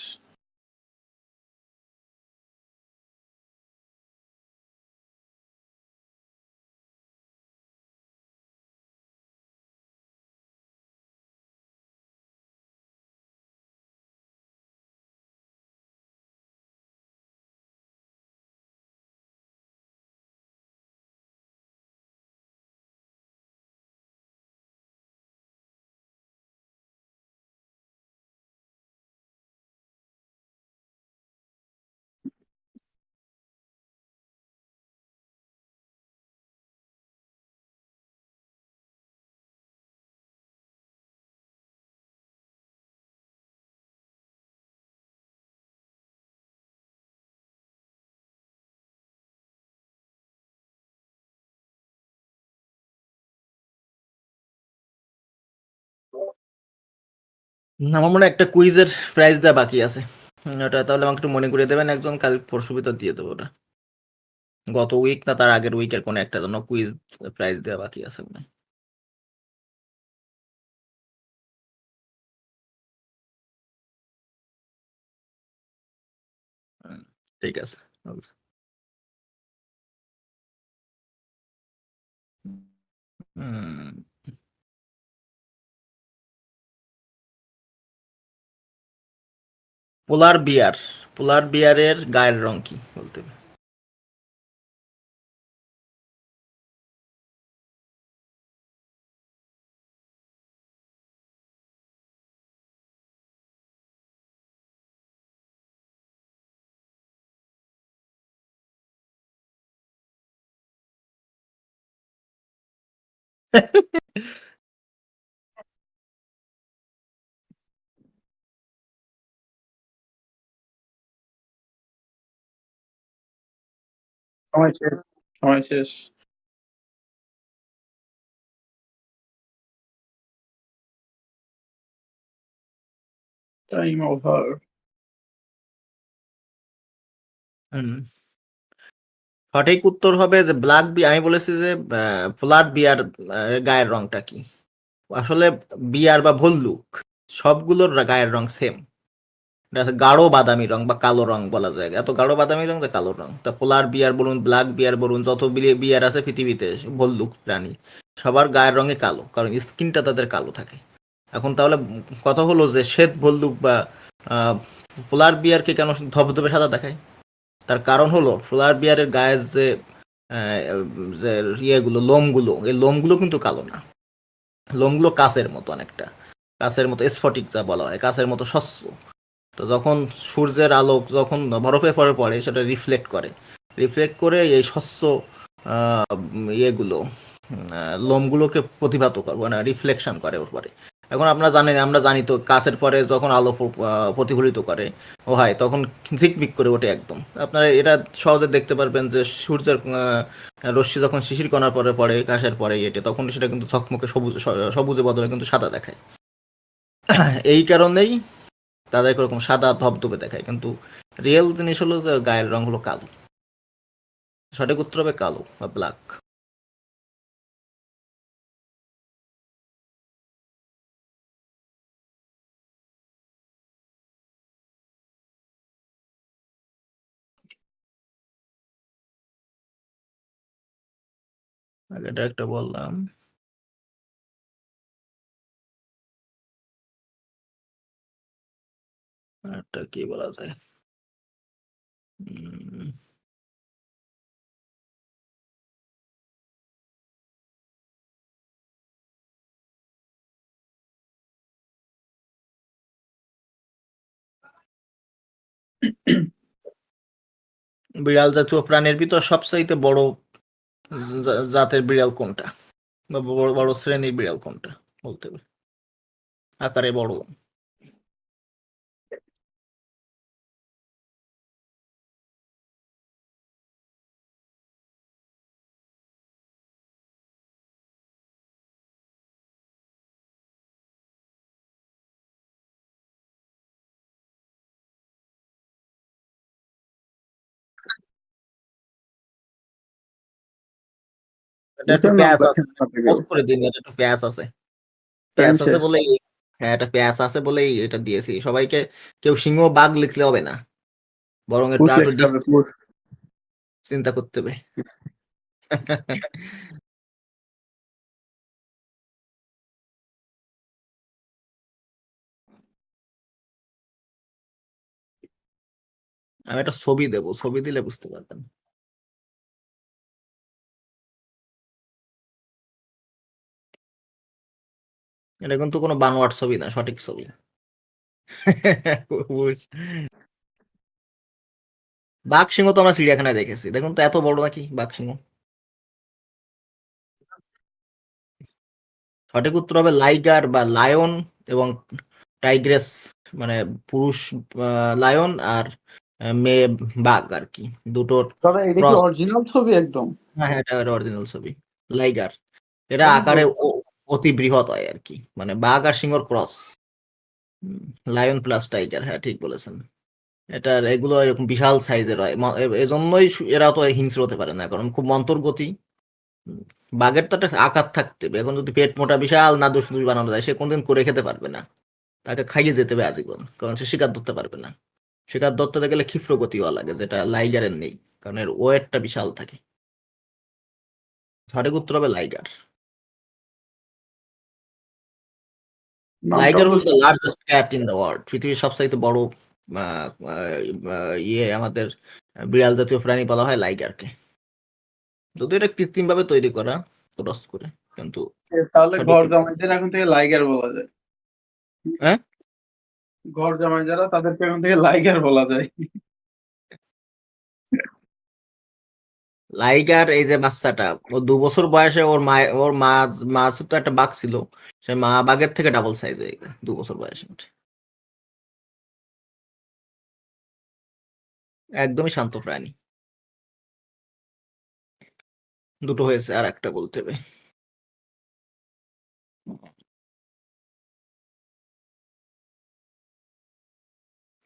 [SPEAKER 4] আমার মনে হয় একটা কুইজের প্রাইজ দেওয়া বাকি আছে। ওটা তাহলে আমাকে একটু মনে করিয়ে দেবেন একজন, কাল পরশু ভিতর দিয়ে দেবো ওটা। গত উইক না তার আগের উইকের কোনো একটা জন্য কুইজ প্রাইজ দেওয়া বাকি আছে মনে হয়। হুম, ঠিক আছে। হুম, পোলার বিয়ারের গায়ের রং কি বলতে হবে।
[SPEAKER 3] সময় শেষ। সময় শেষ। Time over.
[SPEAKER 4] হুম। সঠিক উত্তর হবে যে ব্ল্যাক বি। আমি বলেছি যে পোলার বিয়ার গায়ের রংটা কি। আসলে বিয়ার বা ভল্লুক সবগুলোর গায়ের রং সেম। এটা হচ্ছে গাঢ় বাদামি রং বা কালো রং বলা যায়, এত গাঢ় বাদামি রং যে কালো রং। তা পোলার বিয়ার বলুন, ব্ল্যাক বিয়ার বলুন, যত বিয়ার আছে পৃথিবীতে ভল্লুক প্রাণী, সবার গায়ের রঙে কালো, কারণ স্কিনটা তাদের কালো থাকে। এখন তাহলে কথা হলো যে শ্বেত ভল্লুক বা পোলার বিয়ারকে কেন ধবধবে সাদা দেখায়? তার কারণ হলো পোলার বিয়ারের গায়ের যে যে ইয়েগুলো, লোমগুলো, এই লোমগুলো কিন্তু কালো না। লোমগুলো কাঁচের মতো, অনেকটা কাঁচের মতো স্ফটিক যা বলা হয়, কাঁচের মতো স্বচ্ছ। তো যখন সূর্যের আলো যখন বরফের পরে পড়ে সেটা রিফ্লেক্ট করে এই স্বচ্ছ ইয়েগুলো, লোমগুলোকে প্রতিভাত করে, মানে রিফ্লেকশন করে ওর পরে। এখন আমরা জানি তো কাচের পরে যখন আলো প্রতিফলিত করে ও হয়, তখন ঝিকমিক করে ওঠে একদম। আপনারা এটা সহজে দেখতে পারবেন যে সূর্যের রশ্মি যখন শিশির কণার পরে পড়ে কাঁচের পরে এটে, তখন সেটা কিন্তু ঝকমকে সবুজে বদলে কিন্তু সাদা দেখায়। এই কারণেই তাদেরকে ওরকম সাদা ধবধবে দেখায়, কিন্তু রিয়েল জিনিস হলো যে গায়ের রং হলো কালো। সঠিক উত্তর হবে কালো বা ব্ল্যাক। এটা একটা বললাম। একটা কি বলা যায়? উম, বিড়াল জাতীয় প্রাণীর ভিতর সবচাইতে বড় জাতের বিড়াল কোনটা, বা বড় বড় শ্রেণীর বিড়াল কোনটা বলতে হবে, আকারে বড়? এটা একটু
[SPEAKER 3] বুঝছেন না,
[SPEAKER 4] প্যাঁচ আছে,
[SPEAKER 3] দেখেন না কেউ।
[SPEAKER 4] পোজ করে দিন, এটা একটু প্যাঁচ আছে।
[SPEAKER 3] টাইম
[SPEAKER 4] প্যাঁচ আছে
[SPEAKER 3] শেষ।
[SPEAKER 4] বলেই, হ্যাঁ এটা প্যাঁচ আছে বলেই এটা দিয়েছি সবাইকে। কেউ সিংহ বাঘ লিখলে হবে না, বরং এটা
[SPEAKER 3] পুষ
[SPEAKER 4] একটু
[SPEAKER 3] লিখতে
[SPEAKER 4] ডিপ
[SPEAKER 3] হবে, পুষ।
[SPEAKER 4] চিন্তা করতে হবে। আমি একটা ছবি দেবো, ছবি দিলে বুঝতে পারবেন। এটা কিন্তু কোনো বানোয়াট ছবি না, সঠিক ছবি। বাঘ সিংহ তো আমরা চিড়িয়াখানায় দেখেছি, দেখুন তো এত বড় নাকি বাঘ সিংহ। সঠিক উত্তর হবে লাইগার বা লায়ন এবং টাইগ্রেস, মানে পুরুষ লায়ন আর মেয়ে বাঘ আর কি, দুটোর
[SPEAKER 3] তবে এটা কি
[SPEAKER 4] ক্রস।
[SPEAKER 3] অরিজিনাল ছবি একদম?
[SPEAKER 4] হ্যাঁ হ্যাঁ, এটা অরিজিনাল ছবি। লাইগার এরা
[SPEAKER 3] অনেক
[SPEAKER 4] আকারে
[SPEAKER 3] বড়।
[SPEAKER 4] অতি বৃহৎ হয় আর কি, মানে বাঘ আর সিংহর ক্রস। লায়ন প্লাস টাইগার, হ্যাঁ ঠিক বলেছেন। এটার এগুলো এরকম বিশাল সাইজের হয়, এজন্যই এরা তো হিংস্র হতে পারে না, কারণ খুব মন্তর গতি। উম, বাঘের তো একটা আকার থাকতে হবে, এখন যদি পেট মোটা বিশাল নাদুস নুদুস বানানো যায়, সে কোনদিন করে খেতে পারবে না। তাকে খাইয়ে যেতে হবে আজীবন, কারণ সে শিকার ধরতে পারবে না। শিকার ধরতে গেলে ক্ষিপ্র গতি হওয়া লাগে, যেটা লাইগারের নেই, কারণ এর ওয়েটটা বিশাল থাকে। সঠিক উত্তর হবে লাইগার।
[SPEAKER 3] নামটাও
[SPEAKER 4] লাইগার
[SPEAKER 3] তো
[SPEAKER 4] হল দ্য
[SPEAKER 3] সুন্দর।
[SPEAKER 4] Largest cat in the world, পৃথিবীর সবচাইতে বড় ইয়ে আমাদের বিড়াল জাতীয় প্রাণী বলা হয় লাইগারকে। যদিও এটা কৃত্রিম ভাবে তৈরি করা, ক্রস করে, কিন্তু
[SPEAKER 3] তাহলে
[SPEAKER 4] সঠিক
[SPEAKER 3] ঘর
[SPEAKER 4] উত্তর।
[SPEAKER 3] জামাইদের এখন থেকে লাইগার বলা যায়।
[SPEAKER 4] হ্যাঁ,
[SPEAKER 3] ঘর জামাই যারা, তাদেরকে এখন থেকে লাইগার বলা যায়।
[SPEAKER 4] লাইগার এই যে বাচ্চাটা, ও 2 বছর বয়সে ওর মা তো একটা বাঘ ছিল, সে মা বাঘের থেকে ডাবল সাইজ হয়ে গেছে 2 বছর বয়সে। একদমই শান্ত প্রাণী। দুটো হয়েছে, আর একটা বলতে হবে।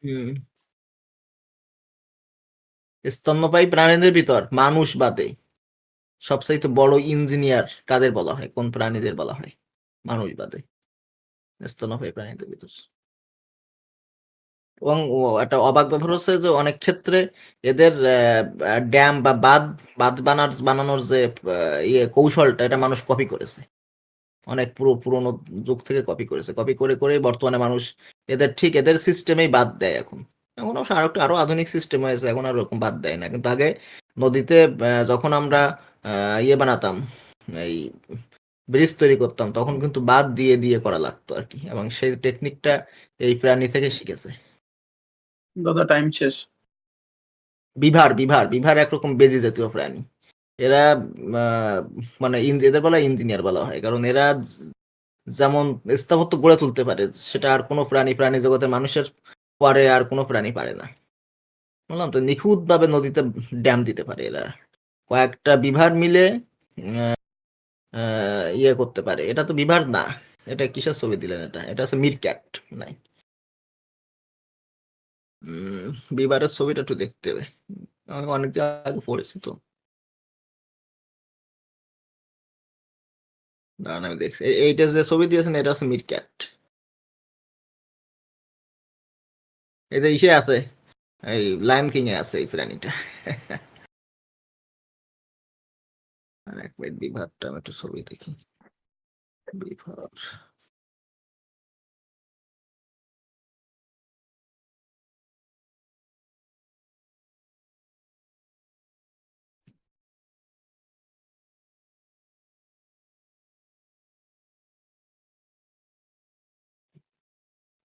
[SPEAKER 4] হুম। স্তন্যপায়ী প্রাণীদের ভিতর মানুষ বাদে সবচাইতে বড় ইঞ্জিনিয়ার কাদের বলা হয়? কোন প্রাণীদের বলা হয়? মানুষ বাদে স্তন্যপায়ী প্রাণীদের ভিতর। এবং একটা অবাক ব্যাপার হচ্ছে যে অনেক ক্ষেত্রে এদের ড্যাম বা বাঁধ বানানোর যে কৌশলটা এটা মানুষ কপি করেছে। অনেক পুরোনো যুগ থেকে কপি করেছে। কপি করে বর্তমানে মানুষ এদের সিস্টেমেই বাঁধ দেয় এখন। এখন অবশ্য আরো আধুনিক সিস্টেম হয়েছে, এখন আর ওরকম বাঁধ দেয় না। কিন্তু আগে নদীতে যখন আমরা বানাতাম, এই ব্রিজ তৈরি করতাম, তখন কিন্তু বাঁধ দিয়ে করা লাগতো আর কি, এবং সেই টেকনিকটা এই প্রাণী থেকে শিখেছে।
[SPEAKER 3] দাদা টাইম শেষ।
[SPEAKER 4] বিভার একরকম বেজি জাতীয় প্রাণী। এরা মানে এদের বলা ইঞ্জিনিয়ার বলা হয়, কারণ এরা যেমন স্থাপত্য গড়ে তুলতে পারে, সেটা আর কোনো প্রাণী জগতের মানুষের পরে আর কোনো প্রাণী পারে না। বললাম তো, নিখুঁত ভাবে নদীতে ড্যাম দিতে পারে এরা। কয়েকটা বিভার মিলে করতে পারে। এটা তো বিভার না, এটা কিসের ছবি দিলেন? এটা হচ্ছে মিরক্যাট নাই। বিভারের ছবিটা একটু দেখতে হবে, আমি অনেকদিন আগে পড়েছি তো। দাঁড়ান আমি দেখছি। এইটা যে ছবি দিয়েছেন এটা হচ্ছে মিরক্যাট। এই যে ইসে আছে, এই লায়ন কিং এ আছে এই প্রাণীটা। আর এক মিনিট, বিভারটা আমি একটু ছবি দেখি। বিভার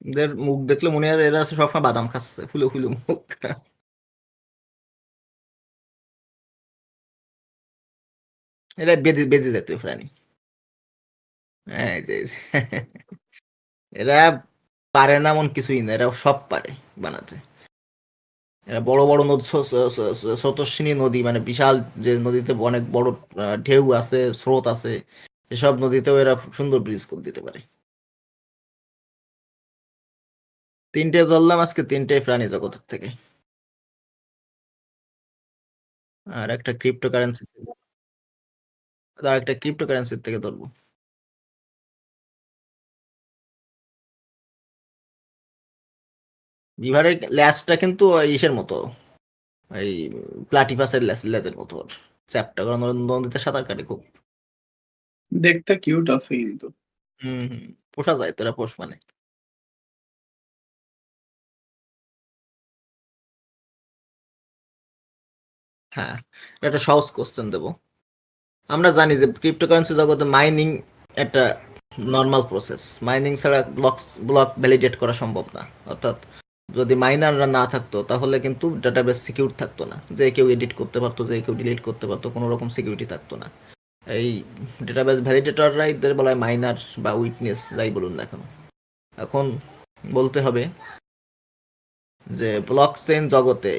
[SPEAKER 4] এদের মুখ দেখলে মনে হয় এরা সবসময় বাদাম খাচ্ছে, ফুলে ফুলে মুখ। এরা বেঁধে জাতীয় প্রাণী। হ্যাঁ, এই যে এরা পারে না এমন কিছুই না, এরা সব পারে বানাতে। এরা বড় বড় নদী, স্রোতস্বিনী নদী, মানে বিশাল যে নদীতে অনেক বড় ঢেউ আছে, স্রোত আছে, এসব নদীতেও এরা সুন্দর ব্রিজ করে দিতে পারে। তিনটে ধরলাম আজকে, তিনটে প্রাণী জগতের থেকে। আর একটা ক্রিপ্টোকারেন্সির থেকে ধরবো। বিভারের ল্যাজটা কিন্তু ইসের মতো, এই প্লাটিপাসের লেজের মতো চ্যাপটা, কারণ ওরা নদীতে সাঁতার কাটে খুব।
[SPEAKER 3] দেখতে কিউট আছে কিন্তু।
[SPEAKER 4] হুম, পোষা যায়, তোরা পোষ মানে। হ্যাঁ, এটা একটা সহজ কোশ্চেন দেবো। আমরা জানি যে ক্রিপ্টোকারেন্সি জগতে মাইনিং একটা নর্মাল প্রসেস। মাইনিং ছাড়া ব্লক ভ্যালিডেট করা সম্ভব না। অর্থাৎ যদি মাইনাররা না থাকতো তাহলে কিন্তু ডাটাবেস সিকিউর থাকতো না, যে কেউ এডিট করতে পারতো, যে কেউ ডিলিট করতে পারতো, কোনো রকম সিকিউরিটি থাকতো না। এই ডেটাবেস ভ্যালিডেটররাই এদের বলা হয় মাইনার বা উইটনেস, যাই বলুন না কেন। এখন বলতে হবে যে ব্লক চেইন জগতে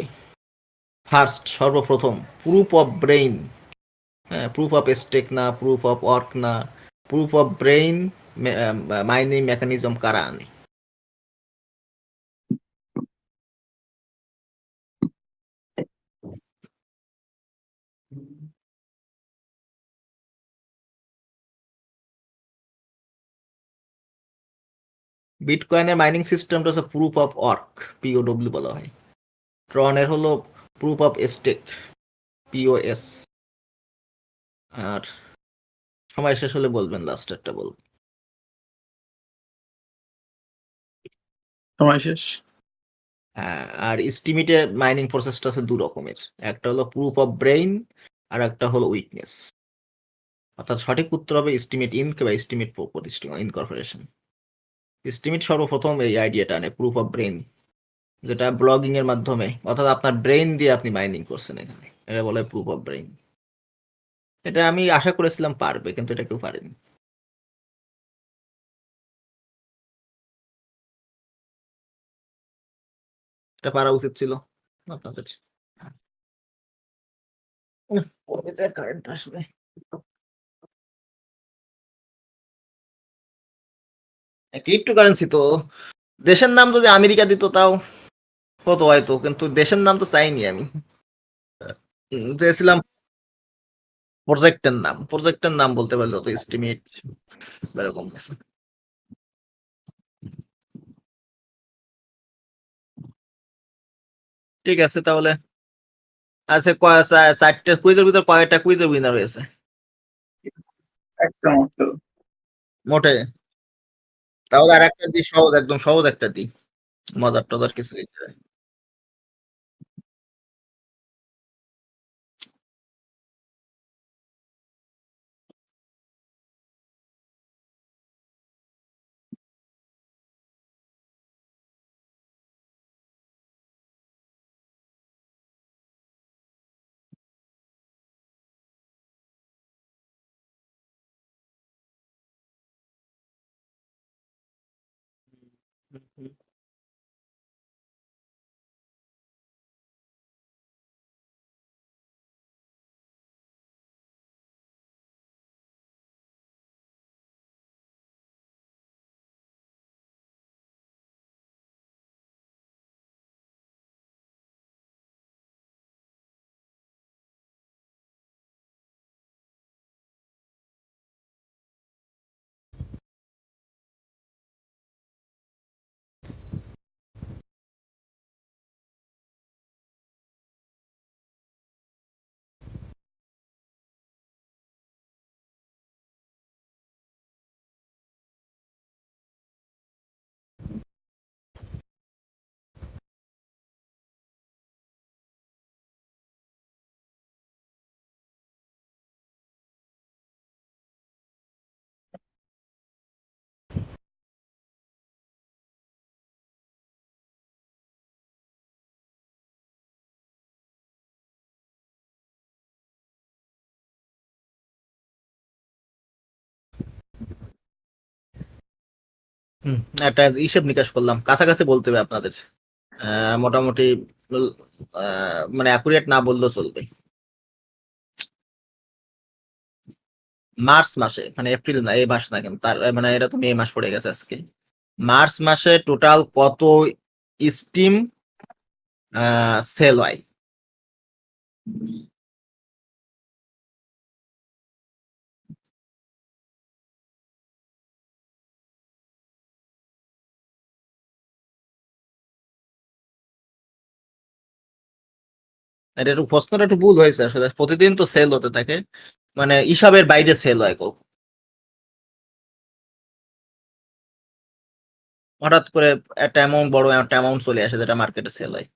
[SPEAKER 4] সর্বপ্রথম প্রুফ অফ ব্রেইন, হ্যাঁ, প্রুফ অফ স্টেক না, প্রুফ অফ ওয়ার্ক না, proof of brain mining mechanism কারা আনে? বিটকয়েনের মাইনিং সিস্টেমটা হচ্ছে প্রুফ অফ ওয়ার্ক, পিওডব্লিউ বলা হয়। ট্রনের হলো প্রুফ অফ স্টেক, পিওএস। আর সময় শেষ হলে বলবেন, লাস্টেরটা বলবেন।
[SPEAKER 3] সময় শেষ।
[SPEAKER 4] হ্যাঁ, আর স্টিমিটে মাইনিং প্রসেসটা আছে দু রকমের, একটা হলো প্রুফ অফ ব্রেইন, আর একটা হলো উইকনেস। অর্থাৎ সঠিক উত্তর হবে এস্টিমেট ইনক বা এস্টিমেট প্রতিষ্ঠান ইনকর্পোরেশন। এস্টিমেট সর্বপ্রথম এই আইডিয়াটা আনে, প্রুফ অফ ব্রেইন, যেটা ব্লগিং এর মাধ্যমে, অর্থাৎ আপনার ব্রেইন দিয়ে আপনি মাইনিং করছেন এখানে, এটা বলে প্রুফ অফ ব্রেইন। এটা আমি আশা করেছিলাম পারবে, কিন্তু এটা কেউ পারেনি। এটা পারা উচিত ছিল আপনাদের। কারেন্ট আসবে। ক্রিপ্টোকারেন্সি তো দেশের নাম যদি আমেরিকা দিত তাও হতো হয়তো, কিন্তু দেশের নাম তো চাইনি আমি। চেয়েছিলাম প্রজেক্টের নাম বলতে পারলে তো, এস্টিমেট এরকম কিছু। ঠিক আছে তাহলে। আচ্ছা, চারটে কুইজের ভিতর কয়টা কুইজের উইনার হয়েছে
[SPEAKER 3] একটা মাত্র।
[SPEAKER 4] মোটে? তাহলে আর একটা দিই, সহজ, একদম সহজ একটা দিই, মজার টজার কিছু দিতে হয়। একটা হিসেব নিকাশ করলাম, কাছাকাছি বলতে হবে আপনাদের। মোটামুটি মানে অ্যাকুরেট না বললেও চলবে। মার্চ মাসে, মানে এপ্রিল না, এই মাস না, কিন্তু তার মানে এটা তো মে মাস পড়ে গেছে আজকে। মার্চ মাসে টোটাল কত স্টিম সেল হয়? এটা একটু প্রশ্নটা একটু ভুল হয়েছে আসলে, প্রতিদিন তো সেল হতে থাকে, মানে হিসাবের বাইরে সেল হয় হঠাৎ করে একটা অ্যামাউন্ট, বড় একটা অ্যামাউন্ট চলে আসে যেটা মার্কেটে সেল হয়।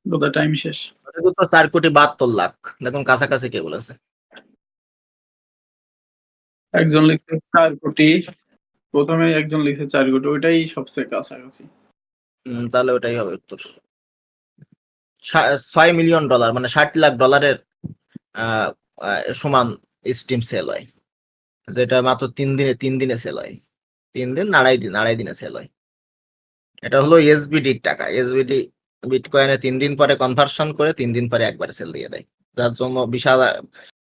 [SPEAKER 3] বোধহয় টাইম শেষ।
[SPEAKER 4] এটা তো 4,72,00,000, দেখুন কাছাকাছি কে বলেছে।
[SPEAKER 3] একজন লিখছে 4 কোটি, প্রথমে একজন লিখছে 4 কোটি, ওইটাই সবচেয়ে কাছাকাছি।
[SPEAKER 4] তাহলে ওটাই হবে উত্তর। $6 মিলিয়ন, মানে $60 লাখ সমান স্টিম সেল হয়, যেটা মাত্র 3 দিনে সেল হয়। 3 দিন, আড়াই দিনে সেল হয়। এটা হলো এসবিডির টাকা। এসবিডি বিটকয়েনে 3 দিন পরে কনভার্সন করে 3 দিন পরে একবারে সেল দিয়ে দেয়, যার জন্য বিশাল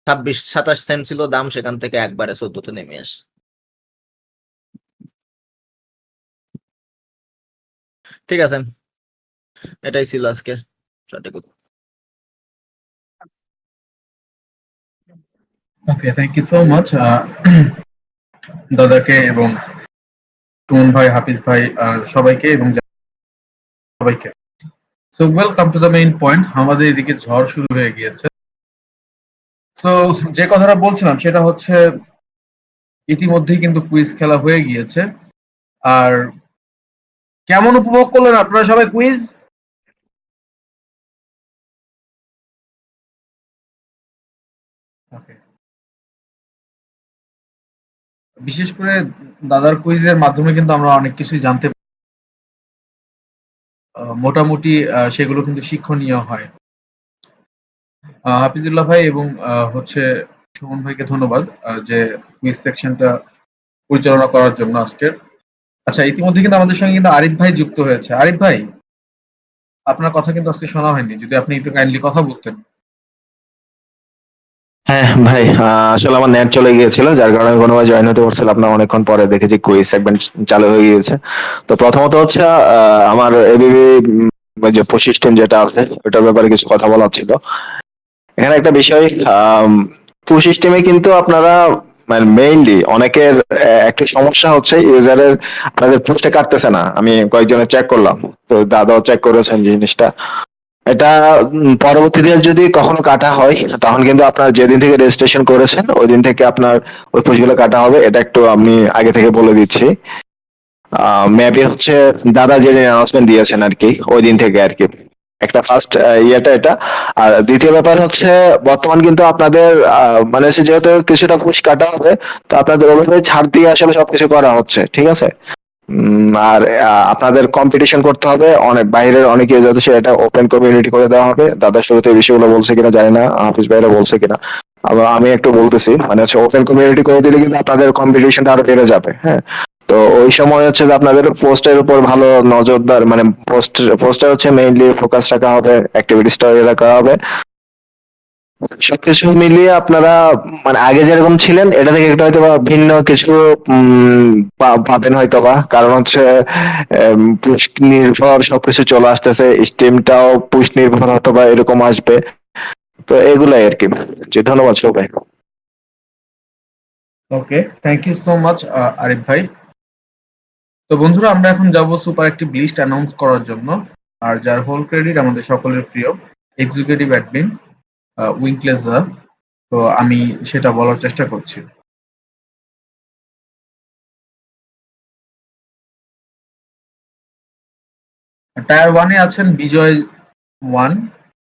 [SPEAKER 4] 26-27 সেন্ট ছিল দাম, সেখান থেকে একবারে 14-তে নেমে আসে। ঠিক আছে, এটাই ছিল আজকে সঠিক উত্তর।
[SPEAKER 1] ওকে, থ্যাংক ইউ সো মাচ দাদাকে এবং সুমন ভাই, হাফিজ ভাই, সবাইকে এবং সবাইকে। So welcome to the main point. আমাদের এদিকে ঝড় শুরু হয়ে গিয়েছে। সো যে কথাটা বলছিলাম সেটা হচ্ছে, ইতিমধ্যেই কিন্তু কুইজ খেলা হয়ে গিয়েছে। আর কেমন উপভোগ করলেন আপনারা সবাই কুইজ? ওকে, বিশেষ করে দাদার কুইজের মাধ্যমে কিন্তু আমরা অনেক কিছুই জানতে মোটামুটি সেগুলো কিন্তু শিক্ষণীয় হয়। হাফিজুল্লাহ ভাই এবং হচ্ছে সুমন ভাইকে ধন্যবাদ যে কুইজ সেকশনটা পরিচালনা করার জন্য আজকের। আচ্ছা, ইতিমধ্যে কিন্তু আমাদের সঙ্গে কিন্তু আরিফ ভাই যুক্ত হয়েছে। আরিফ ভাই, আপনার কথা কিন্তু আজকে শোনা হয়নি, যদি আপনি একটু কাইন্ডলি কথা বলতেন।
[SPEAKER 6] হ্যাঁ ভাই, আসলে আমার নেট চলে গিয়েছিল, যার কারণে আমি কোনোভাবে জয়েন হতে পারছিলাম না। অনেকক্ষণ পরে দেখেছি কুইজ সেগমেন্ট চালু হয়ে গিয়েছে। তো প্রথমত হচ্ছে আমার এবিবি যে সিস্টেম যেটা আছে ওটার ব্যাপারে কিছু কথা বলার ছিল। এখানে একটা বিষয়, পুশ সিস্টেমে কিন্তু আপনারা মানে মেইনলি অনেকের একটা সমস্যা হচ্ছে ইউজারের আপনাদের পুশটা কাটতেছে না। আমি কয়েকজনের চেক করলাম, তো দাদাও চেক করেছেন জিনিসটা। এটা পরবর্তীতে যদি কখনো কাটা হয় তখন কিন্তু আপনার যেদিন থেকে রেজিস্ট্রেশন করেছেন ওই দিন থেকে আপনার ওই পুশগুলো কাটা হবে। এটা একটু আমি আগে থেকে বলে দিচ্ছি। মেবি হচ্ছে দাদা যে অ্যানাউন্সমেন্ট দিয়েছেন আর কি ওই দিন থেকে আর কি। একটা ফার্স্ট ইয়েটা এটা। আর দ্বিতীয় ব্যাপার হচ্ছে বর্তমান কিন্তু আপনাদের মানে হচ্ছে যেহেতু কিছুটা পুশ কাটা হবে, তো আপনাদের ওভাবে ছাড় দিয়ে আসলে সবকিছু করা হচ্ছে, ঠিক আছে। আর আপনাদের কম্পিটিশন করতে হবে অনেক বাইরের অনেকে, যাতে সেটা ওপেন কমিউনিটি করে দেওয়া হবে। দাদা শুরুতে এই বিষয়গুলো বলছে কিনা জানি না, হাফিজ ভাইরা বলছে কিনা। আবার আমি একটু বলতেছি, মানে হচ্ছে ওপেন কমিউনিটি করে দিলে কিন্তু আপনাদের কম্পিটিশনটা আরো বেড়ে যাবে। হ্যাঁ, তো ওই সময় হচ্ছে যে আপনাদের পোস্টের উপর ভালো নজরদার, মানে পোস্টে হচ্ছে মেইনলি ফোকাস রাখা হবে, অ্যাক্টিভিটিসটা রাখা হবে। সবকিছু মিলিয়ে আপনারা মানে আগে যেরকম ছিলেন এটা থেকে একটু হয়তো বা ভিন্ন কিছু পাবেন হয়তো বা, কারণ হচ্ছে পুশ নির্ভর সবকিছু চলে আসতেছে, স্টিমটাও পুশ নির্ভর হয়তো বা এরকম আসবে। তো এগুলাই আর কি। জি, ধন্যবাদ সবাই।
[SPEAKER 1] Okay, thank you so much Arif ভাই। তো বন্ধুরা, আমরা এখন যাব সুপার একটি লিস্ট অ্যানাউন্স করার জন্য। আর যার হোল ক্রেডিট আমাদের সকলের প্রিয় এক্সিকিউটিভ অ্যাডমিন উইঙ্কলেসা। তো আমি সেটা বলার চেষ্টা করছি। টায়ার 1-এ আছেন বিজয় 1,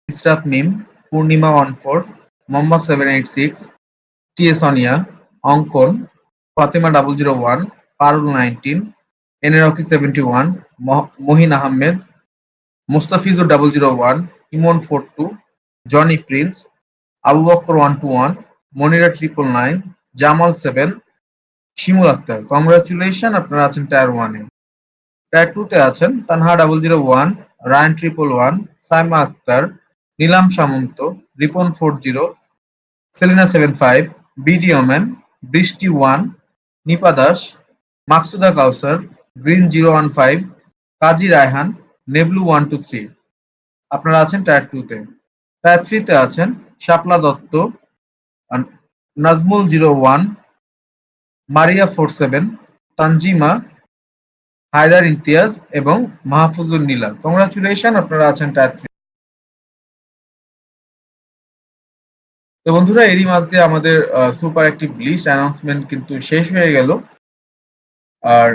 [SPEAKER 1] ইসরাত মিম, পূর্ণিমা 14, মোহাম্মদ 786, টিএ সোনিয়া, অঙ্কন, ফাতেমা 001, পারুল 19, এনরকি 71, মহিন আহমেদ, মুস্তাফিজুর 001, ইমন 42, জনি প্রিন্স, আবু বকর 121, মনিরা 999, জামাল 7, শিমুল আক্তার। কংগ্রাচুলেশন, আপনারা আছেন টায়ার 1-এ। টায়ার 2-তে আছেন তানহা 001, রায়ান 111, সাইমা আক্তার, নীলাম সামন্ত, রিপন 40, সেলিনা 75, বিডি ওম্যান, বৃষ্টি 1, নিপা দাস, মাকসুদা কাউসার, গ্রিন 015, কাজী রায়হান, নেবলু 123। আপনারা আছেন টায়ার 2-তে। টায়ার 3-তে আছেন শাপলা দত্ত, নাজমুল 01, মারিয়া 47, তানজিমা, হায়দার ইমতিয়াজ এবং মাহফুজুল নীলা। কংগ্রাচুলেশন, আপনারা আছেন টায়ার 3। তো বন্ধুরা, এরই মাঝ দিয়ে আমাদের সুপার অ্যাক্টিভ লিস্ট অ্যানাউন্সমেন্ট কিন্তু শেষ হয়ে গেল। আর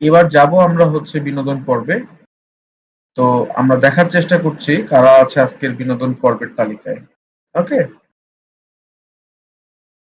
[SPEAKER 1] এবার যাব আমরা হচ্ছে বিনোদন পর্বে। তো আমরা দেখার চেষ্টা করছি কারা আছে আজকের বিনোদন পর্বের তালিকায়। ওকে।